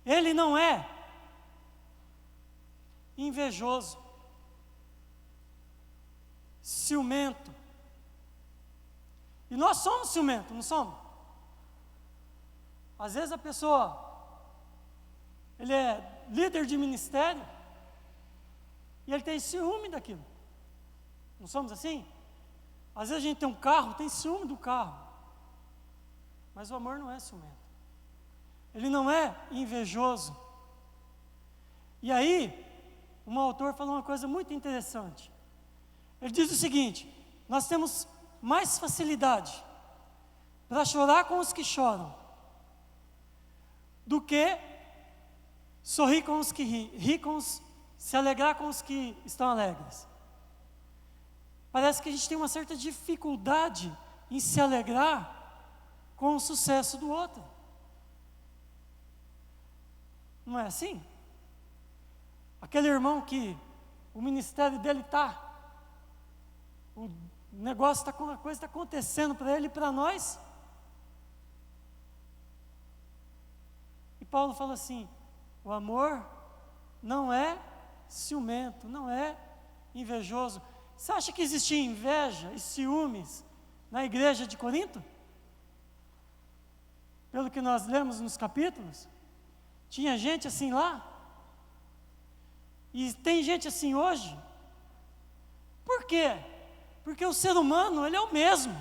A: Ele não é invejoso, ciumento. E nós somos ciumentos, não somos? Às vezes a pessoa, ele é líder de ministério, e ele tem ciúme daquilo. Não somos assim? Às vezes a gente tem um carro, tem ciúme do carro. Mas o amor não é ciumento. Ele não é invejoso. E aí, um autor falou uma coisa muito interessante. Ele diz o seguinte: nós temos mais facilidade para chorar com os que choram do que sorrir com os que rir com os, se alegrar com os que estão alegres. Parece que a gente tem uma certa dificuldade em se alegrar com o sucesso do outro. Não é assim? Aquele irmão que o ministério dele está, o negócio está, a coisa está acontecendo para ele e para nós. E Paulo fala assim: o amor não é ciumento, não é invejoso. Você acha que existia inveja e ciúmes na igreja de Corinto? Pelo que nós lemos nos capítulos? Tinha gente assim lá? E tem gente assim hoje? Por quê? Porque o ser humano, ele é o mesmo.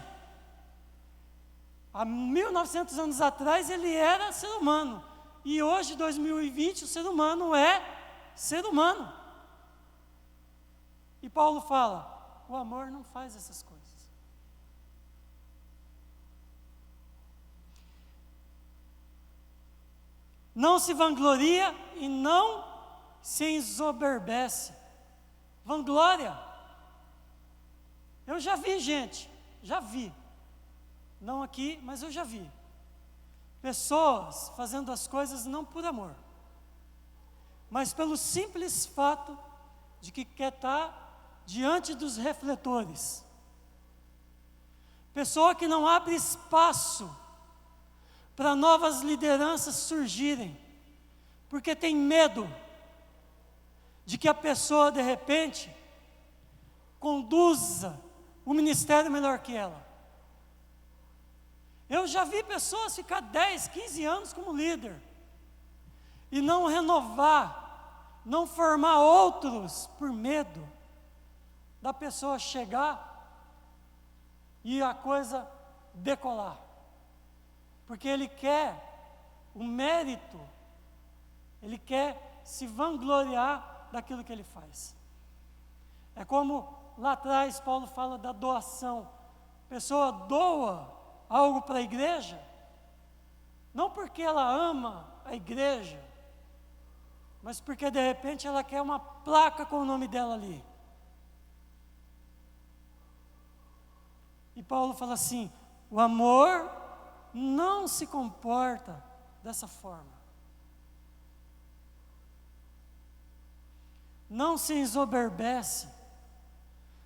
A: Há 1900 anos atrás ele era ser humano. E hoje, 2020, o ser humano é ser humano. E Paulo fala: o amor não faz essas coisas. Não se vangloria e não se ensoberbece. Vanglória. Eu já vi gente, já vi. Não aqui, mas eu já vi. Pessoas fazendo as coisas não por amor, mas pelo simples fato de que quer estar diante dos refletores. Pessoa que não abre espaço para novas lideranças surgirem, porque tem medo de que a pessoa, de repente, conduza o ministério melhor que ela. Eu já vi pessoas ficar 10, 15 anos como líder e não renovar, não formar outros por medo da pessoa chegar e a coisa decolar. Porque ele quer o mérito ele quer se vangloriar daquilo que ele faz. É como lá atrás Paulo fala da doação. A pessoa doa algo para a igreja, não porque ela ama a igreja, mas porque de repente ela quer uma placa com o nome dela ali. E Paulo fala assim: o amor não se comporta dessa forma. Não se ensoberbece.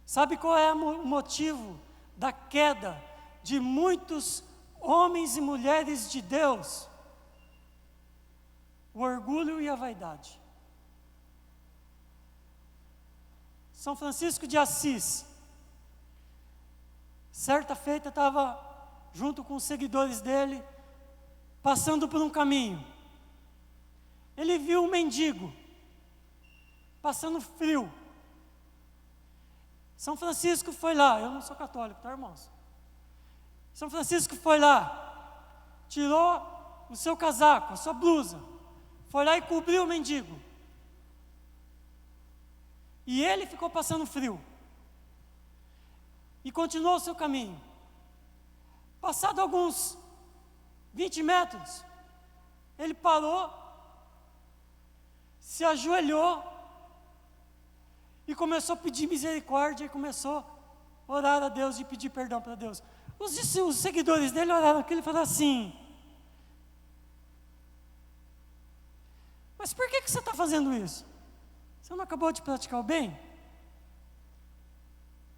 A: Sabe qual é o motivo da queda de muitos homens e mulheres de Deus? O orgulho e a vaidade. São Francisco de Assis, certa feita estava junto com os seguidores dele, passando por um caminho. Ele viu um mendigo, passando frio. São Francisco foi lá, eu não sou católico, tá, irmãos? São Francisco foi lá, tirou o seu casaco, a sua blusa, foi lá e cobriu o mendigo. E ele ficou passando frio. E continuou o seu caminho. Passado alguns 20 metros, ele parou, se ajoelhou e começou a pedir misericórdia e começou a orar a Deus e pedir perdão para Deus. Os seguidores dele oraram aquilo e falaram assim: mas por que você está fazendo isso? Você não acabou de praticar o bem?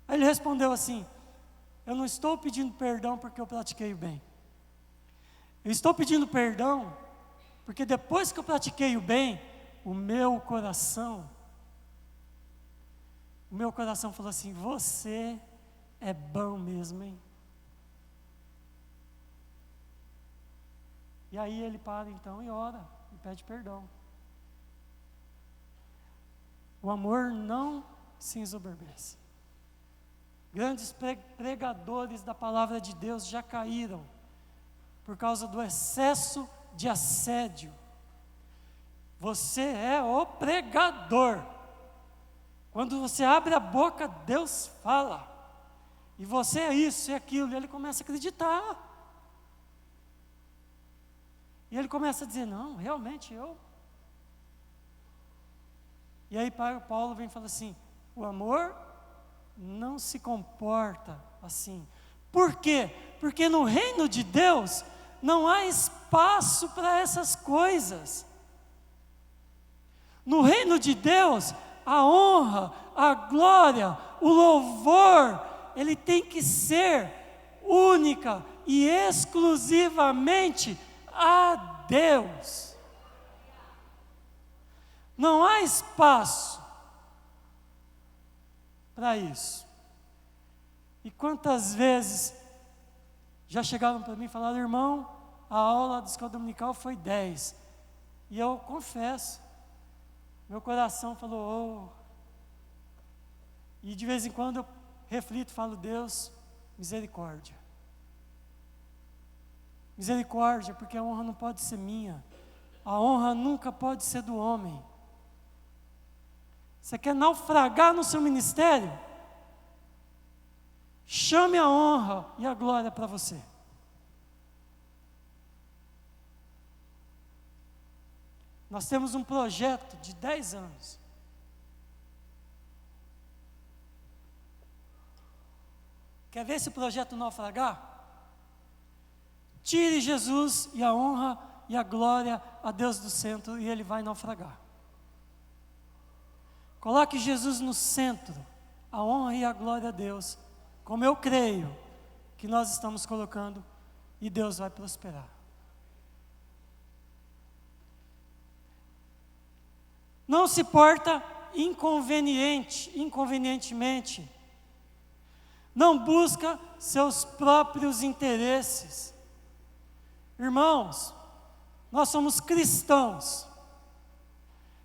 A: Aí ele respondeu assim: eu não estou pedindo perdão porque eu pratiquei o bem. Eu estou pedindo perdão porque depois que eu pratiquei o bem, o meu coração falou assim: você é bom mesmo, hein? E aí ele para então e ora, e pede perdão. O amor não se ensoberbece. Grandes pregadores da palavra de Deus já caíram por causa do excesso de assédio. Você é o pregador. Quando você abre a boca, Deus fala. E você é isso e aquilo. E ele começa a acreditar. E ele começa a dizer: não, realmente eu. E aí Paulo vem e fala assim: o amor não se comporta assim. Por quê? Porque no reino de Deus não há espaço para essas coisas. No reino de Deus, a honra, a glória, o louvor, ele tem que ser única e exclusivamente a Deus. Não há espaço para isso. E quantas vezes já chegaram para mim e falaram: irmão, a aula da escola dominical foi 10. E eu confesso, meu coração falou: oh. E de vez em quando eu reflito e falo: Deus, misericórdia. Misericórdia, porque a honra não pode ser minha. A honra nunca pode ser do homem. Você quer naufragar no seu ministério? Chame a honra e a glória para você. Nós temos um projeto de 10 anos. Quer ver esse projeto naufragar? Tire Jesus e a honra e a glória a Deus do centro e ele vai naufragar. Coloque Jesus no centro, a honra e a glória a Deus, como eu creio que nós estamos colocando, e Deus vai prosperar. Não se porta inconvenientemente. Não busca seus próprios interesses. Irmãos, nós somos cristãos.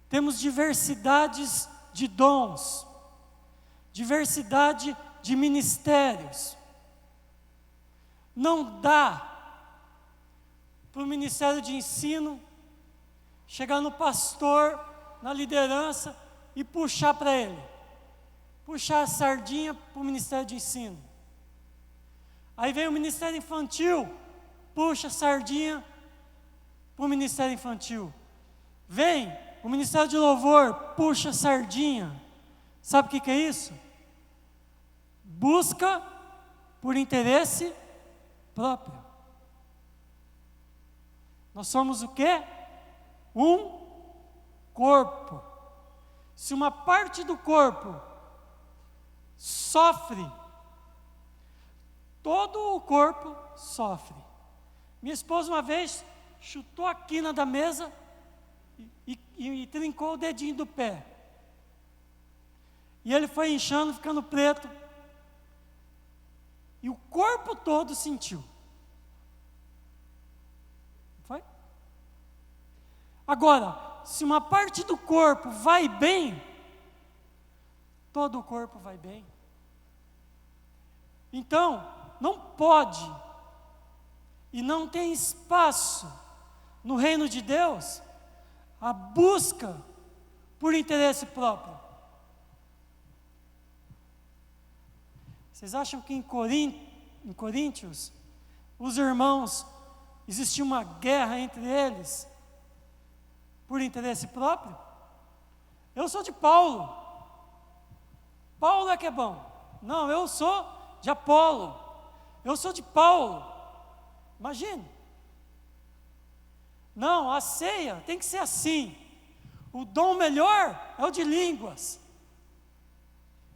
A: Temos diversidades de dons, diversidade de ministérios. Não dá para o ministério de ensino chegar no pastor, na liderança e puxar para ele. Puxar a sardinha para o Ministério de Ensino. Aí vem o Ministério Infantil, puxa a sardinha para o Ministério Infantil. Vem o Ministério de Louvor, puxa a sardinha. Sabe o que é isso? Busca por interesse próprio. Nós somos o quê? Um corpo. Se uma parte do corpo sofre, todo o corpo sofre. Minha esposa uma vez chutou a quina da mesa e trincou o dedinho do pé. E ele foi inchando, ficando preto. E o corpo todo sentiu. Não foi? Agora, se uma parte do corpo vai bem, todo o corpo vai bem. Então, não pode e não tem espaço no reino de Deus a busca por interesse próprio. Vocês acham que em Coríntios, os irmãos, existia uma guerra entre eles por interesse próprio? Eu sou de Paulo. Paulo é que é bom. Não, eu sou de Apolo. Eu sou de Paulo. Imagine. Não, a ceia tem que ser assim. O dom melhor é o de línguas,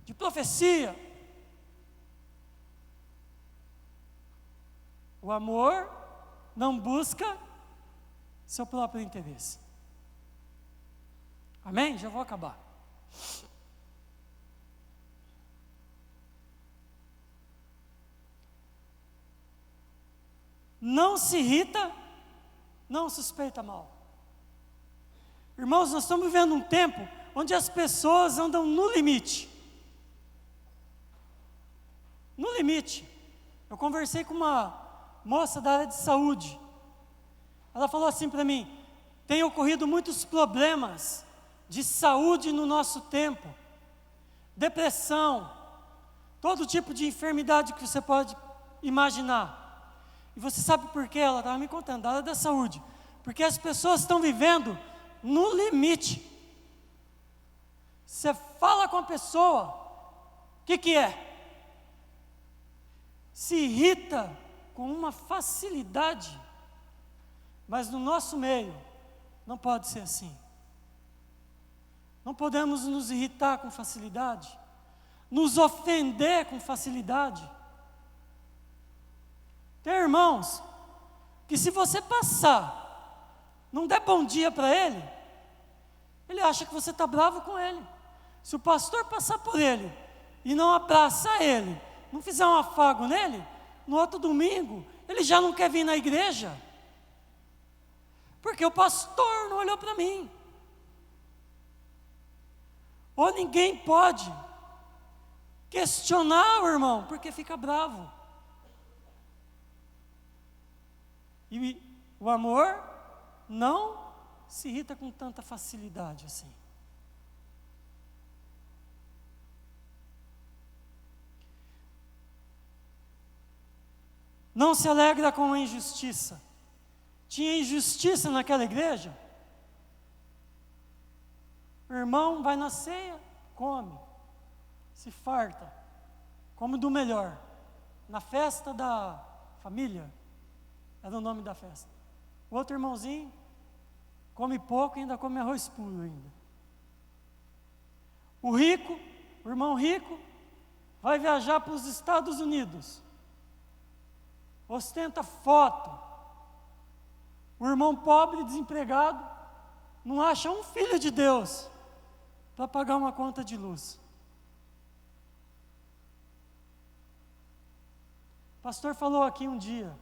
A: de profecia. O amor não busca seu próprio interesse. Amém? Já vou acabar. Não se irrita, não suspeita mal. Irmãos, nós estamos vivendo um tempo onde as pessoas andam no limite. No limite. Eu conversei com uma moça da área de saúde. Ela falou assim para mim: tem ocorrido muitos problemas de saúde no nosso tempo. Depressão, todo tipo de enfermidade que você pode imaginar. E você sabe por quê? Ela estava me contando, da área da saúde. Porque as pessoas estão vivendo no limite. Você fala com a pessoa, o que é? Se irrita com uma facilidade. Mas no nosso meio, não pode ser assim. Não podemos nos irritar com facilidade, nos ofender com facilidade. Tem irmãos que se você passar, não der bom dia para ele acha que você está bravo com ele. Se o pastor passar por ele e não abraçar ele, não fizer um afago nele, no outro domingo, ele já não quer vir na igreja. Porque o pastor não olhou para mim. Ou ninguém pode questionar o irmão, porque fica bravo. E o amor não se irrita com tanta facilidade assim. Não se alegra com a injustiça. Tinha injustiça naquela igreja. O irmão vai na ceia, come, se farta, come do melhor. Na festa da família, era o nome da festa. O outro irmãozinho come pouco e ainda come arroz puro ainda. O irmão rico, vai viajar para os Estados Unidos. Ostenta foto. O irmão pobre, desempregado, não acha um filho de Deus para pagar uma conta de luz. O pastor falou aqui um dia,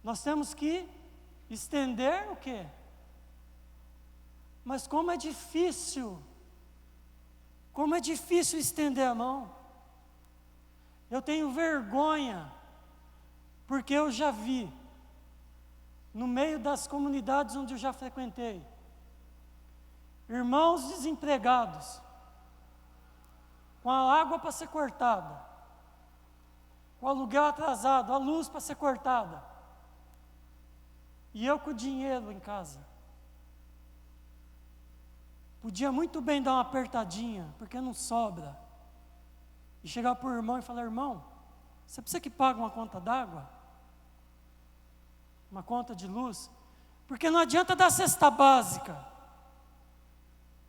A: nós temos que estender o quê? Mas como é difícil estender a mão. Eu tenho vergonha, porque eu já vi no meio das comunidades onde eu já frequentei, irmãos desempregados, com a água para ser cortada, com o aluguel atrasado, a luz para ser cortada, e eu com o dinheiro em casa. Podia muito bem dar uma apertadinha, porque não sobra, e chegar para o irmão e falar: irmão, você precisa que pague uma conta d'água? Uma conta de luz? Porque não adianta dar cesta básica.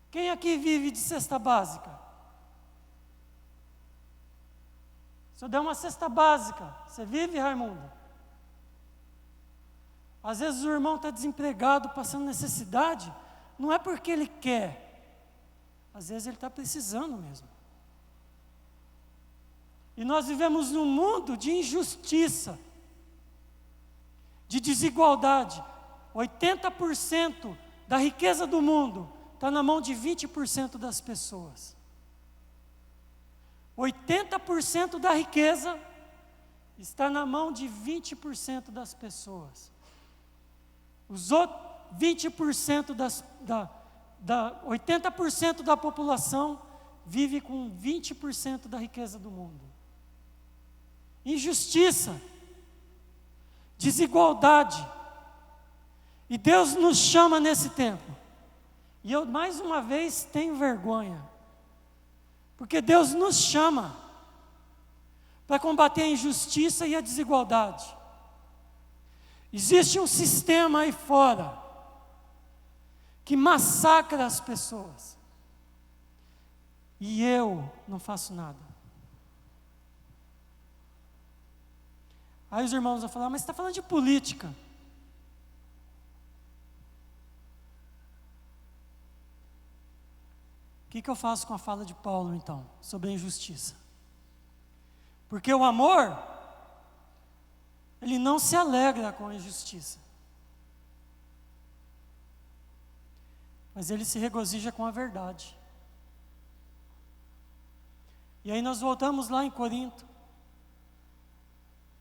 A: Quem aqui vive de cesta básica? Se eu der uma cesta básica, você vive, Raimundo? Às vezes o irmão está desempregado, passando necessidade, não é porque ele quer, às vezes ele está precisando mesmo. E nós vivemos num mundo de injustiça, de desigualdade. 80% da riqueza do mundo está na mão de 20% das pessoas. 80% da riqueza está na mão de 20% das pessoas. Os outros 20% 80% da população vive com 20% da riqueza do mundo. Injustiça, desigualdade. E Deus nos chama nesse tempo. E eu mais uma vez tenho vergonha, porque Deus nos chama para combater a injustiça e a desigualdade. Existe um sistema aí fora que massacra as pessoas, e eu não faço nada. Aí os irmãos vão falar: mas você está falando de política. O que eu faço com a fala de Paulo, então, sobre a injustiça? Porque o amor, ele não se alegra com a injustiça, mas ele se regozija com a verdade. E aí nós voltamos lá em Corinto.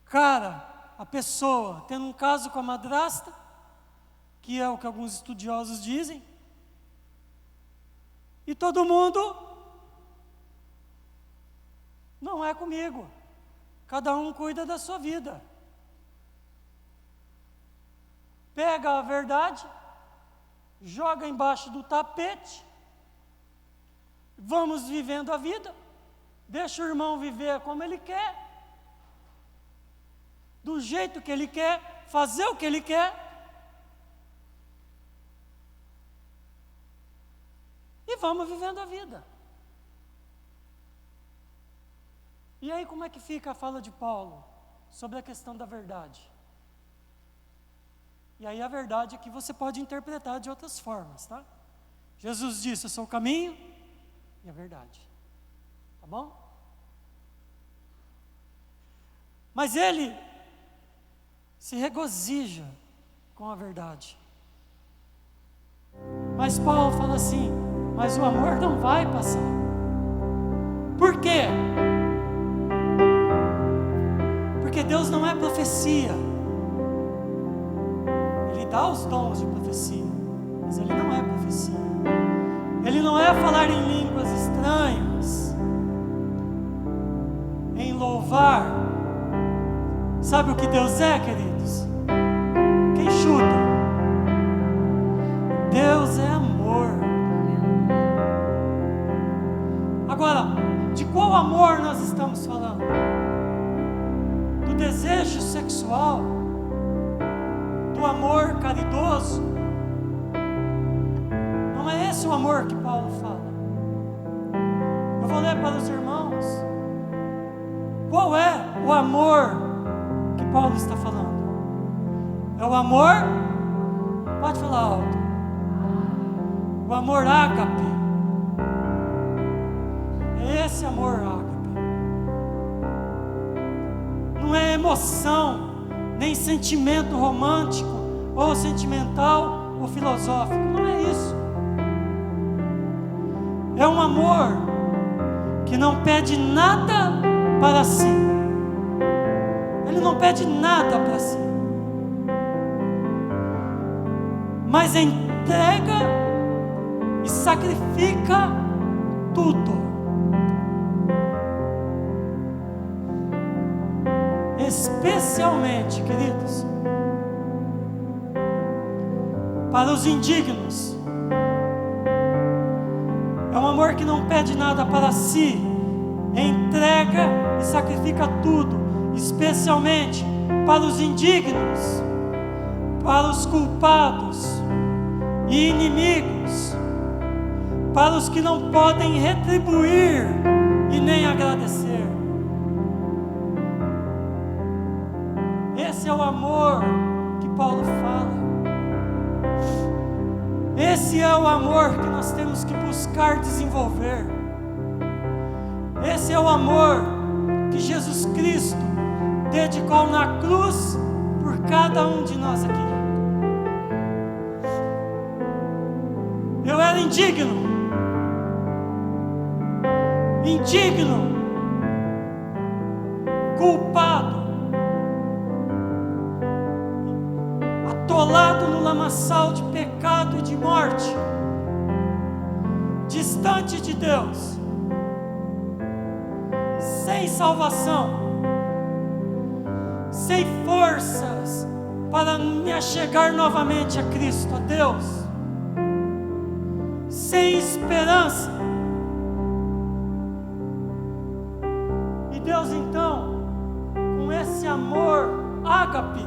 A: Cara, a pessoa tendo um caso com a madrasta, que é o que alguns estudiosos dizem, e todo mundo: não é comigo, cada um cuida da sua vida. Pega a verdade, joga embaixo do tapete, vamos vivendo a vida, deixa o irmão viver como ele quer, do jeito que ele quer, fazer o que ele quer, e vamos vivendo a vida. E aí como é que fica a fala de Paulo sobre a questão da verdade? E aí a verdade é que você pode interpretar de outras formas, tá? Jesus disse: eu sou o caminho e a verdade. Tá bom? Mas ele se regozija com a verdade. Mas Paulo fala assim: mas o amor não vai passar. Por quê? Porque Deus não é profecia. Ele dá os dons de profecia, mas Ele não é profecia. Ele não é falar em línguas estranhas, em louvar. Sabe o que Deus é, queridos? Quem chuta? Deus é amor. Agora, de qual amor nós estamos falando? Do desejo sexual? Do amor caridoso? Não é esse o amor que Paulo fala. Eu vou ler para os irmãos. Qual é o amor que Paulo está falando? É o amor? Pode falar alto. O amor ágape. É esse amor ágape. Não é emoção, nem sentimento romântico, ou sentimental, ou filosófico. Não é isso. É um amor que não pede nada para si. Ele não pede nada para si. mas entrega e sacrifica tudo. Especialmente, queridos, para os indignos. É um amor que não pede nada para si, entrega e sacrifica tudo, especialmente para os indignos, para os culpados e inimigos, para os que não podem retribuir e nem agradecer. Esse é o amor que Paulo fala. Esse é o amor que nós temos que buscar desenvolver. Esse é o amor que Jesus Cristo dedicou na cruz por cada um de nós aqui. Eu era indigno, culpado, atolado no lamaçal de pecado e de morte, distante de Deus, sem salvação, sem forças para me achegar novamente a Cristo, a Deus, sem esperança. E Deus então, com esse amor ágape,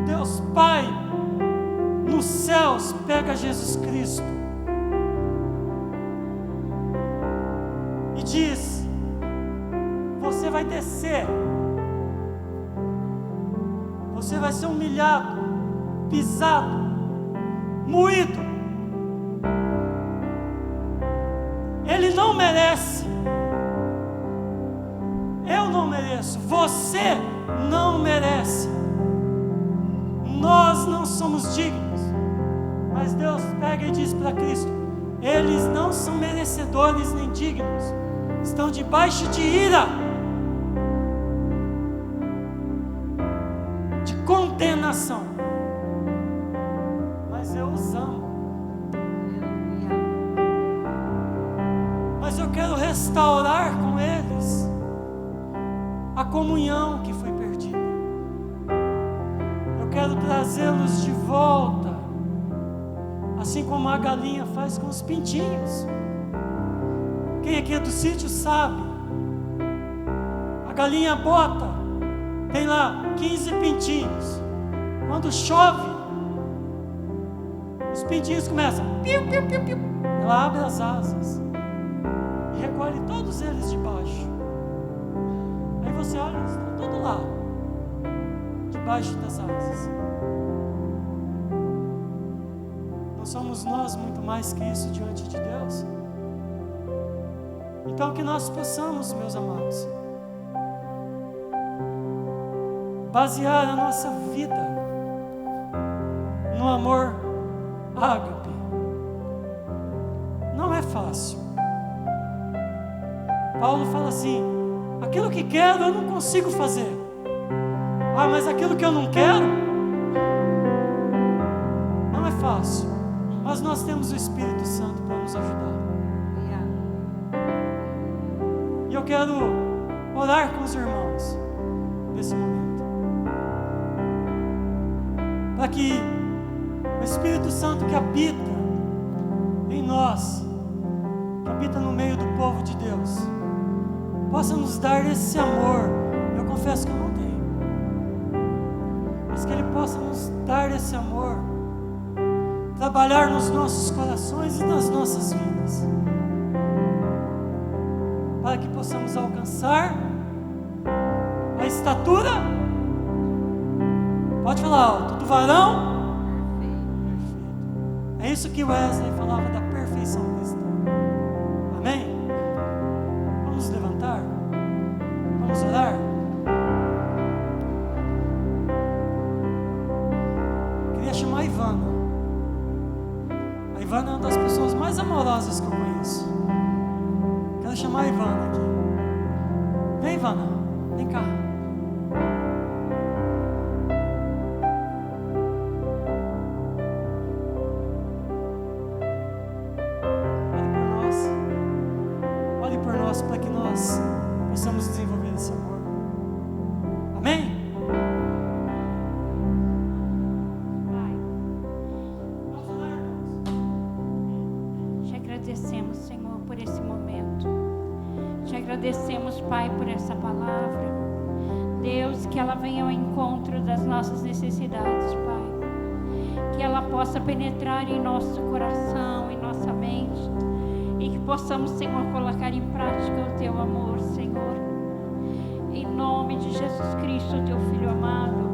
A: Deus Pai nos céus pega Jesus Cristo e diz: você vai descer, você vai ser humilhado, pisado, moído. Ele não merece, eu não mereço, você não merece, nós não somos dignos, mas Deus pega e diz para Cristo: eles não são merecedores nem dignos, estão debaixo de ira, de condenação, mas eu os amo, mas eu quero restaurar com eles a comunhão que foi perdida. Eu quero trazê-los de volta, assim como a galinha faz com os pintinhos. Quem aqui é do sítio sabe, a galinha bota, tem lá 15 pintinhos. Quando chove, os pintinhos começam, piu, piu, piu, piu. Ela abre as asas e recolhe todos eles de baixo. Aí você olha, eles estão todos lá, debaixo das asas. Não somos nós muito mais que isso diante de Deus? Então que nós possamos, meus amados, basear a nossa vida no amor ágape. Não é fácil. Paulo fala assim: aquilo que quero eu não consigo fazer. Ah, mas aquilo que eu não quero, não é fácil. Mas nós temos o Espírito Santo para nos ajudar. E eu quero orar com os irmãos nesse momento, para que o Espírito Santo que habita em nós, que habita no meio do povo de Deus, possa nos dar esse amor. Eu confesso que eu não tenho, mas que Ele possa nos dar esse amor, trabalhar nos nossos corações e nas nossas vidas, para que possamos alcançar a estatura, pode falar alto, do varão perfeito. É isso que Wesley falava da perfeição cristã. Amém? Vamos levantar, vamos orar. Queria chamar a Ivana. A Ivana é uma das pessoas mais amorosas que eu conheço. Quero chamar a Ivana aqui. Vem, Ivana, vem cá.
B: agradecemos, Pai, por essa palavra. Deus, que ela venha ao encontro das nossas necessidades, Pai. Que ela possa penetrar em nosso coração, em nossa mente. E que possamos, Senhor, colocar em prática o Teu amor, Senhor. Em nome de Jesus Cristo, Teu Filho amado.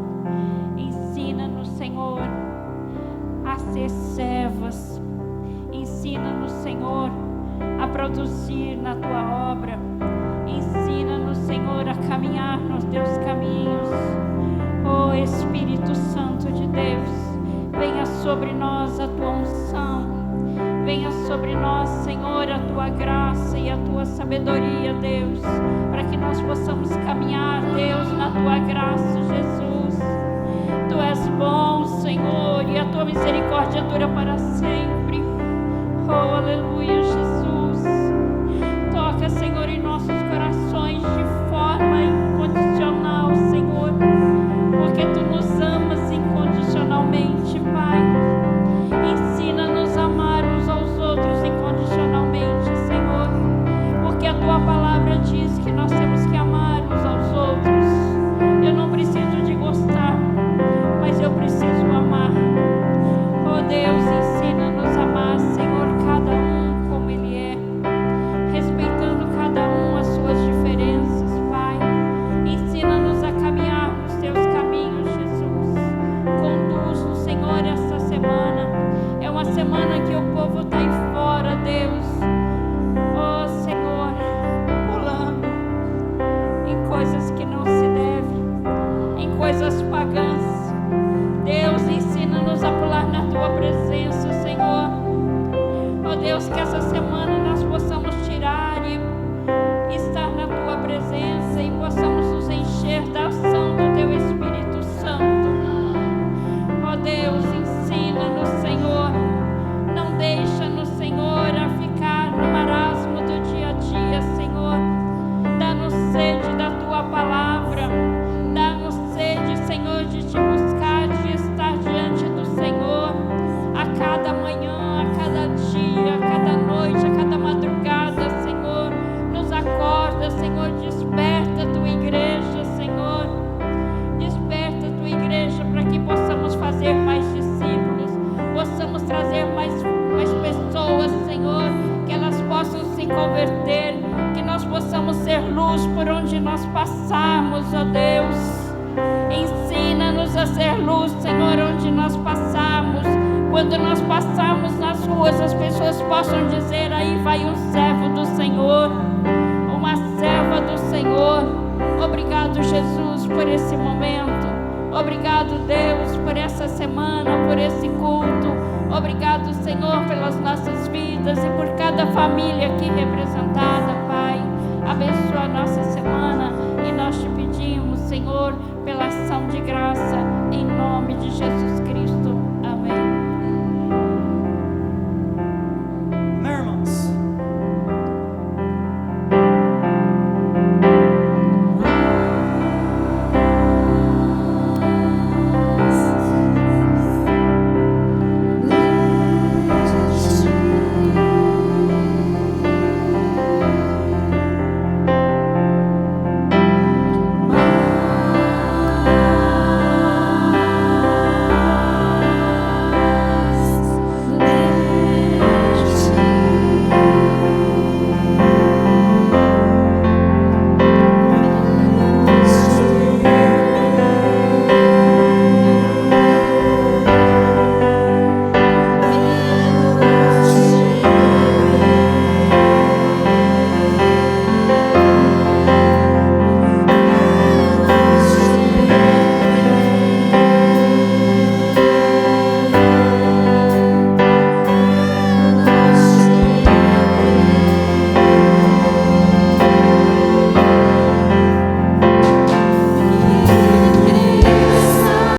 B: Ensina-nos, Senhor, a ser servas. Ensina-nos, Senhor, a produzir na Tua obra. Ensina-nos, Senhor, a caminhar nos Teus caminhos. Oh Espírito Santo de Deus, venha sobre nós a Tua unção. Venha sobre nós, Senhor, a Tua graça e a Tua sabedoria, Deus, para que nós possamos caminhar, Deus, na Tua graça, Jesus. Tu és bom, Senhor, e a Tua misericórdia dura para sempre. Oh, aleluia, Jesus. Toca, Senhor, em nossos corações de forma incondicional, Senhor, porque Tu nos amas incondicionalmente, Pai. Ensina-nos a amar uns aos outros incondicionalmente, Senhor, porque a Tua palavra diz que nós temos que amar uns aos outros. Eu não preciso de gostar, mas eu preciso amar. Oh Deus, ensina-nos a amar, Senhor, cada um como Ele é, respeitando cada um as suas diferenças, Pai. Ensina-nos a caminhar nos Teus caminhos, Jesus. Conduz-nos, Senhor, esta semana. É uma semana que o povo está aí fora, Deus. Oh, Senhor, pulando em coisas que não se deve, em coisas pagãs. Deus, ensina-nos a pular na Tua presença, Senhor. Oh, Deus, que essa semana nós possamos tirar e estar na Tua presença e possamos nos encher da ação do Teu Espírito Santo. Oh, Deus, ensina-nos, Senhor. Não deixa-nos, Senhor, a ficar no marasmo do dia a dia, Senhor. Dá-nos sede da Tua palavra. Dá-nos sede, Senhor, de Te buscar, de estar diante do Senhor a cada manhã, a cada dia, a cada noite, a cada madrugada, Senhor. Nos acorda, Senhor, desperta a Tua igreja, Senhor. Desperta a Tua igreja para que possamos fazer mais discípulos, possamos trazer mais pessoas, Senhor, que elas possam se converter, que nós possamos ser luz por onde nós passarmos, ó Deus. Ensina-nos a ser luz, Senhor, onde nós passarmos. Quando nós passarmos nas ruas, as pessoas possam dizer: aí vai um servo do Senhor, uma serva do Senhor. Obrigado, Jesus, por esse momento. Obrigado, Deus, por essa semana, por esse culto. Obrigado, Senhor, pelas nossas vidas e por cada família aqui representada, Pai. Abençoa a nossa semana e nós te pedimos, Senhor, pela ação de graça, em nome de Jesus.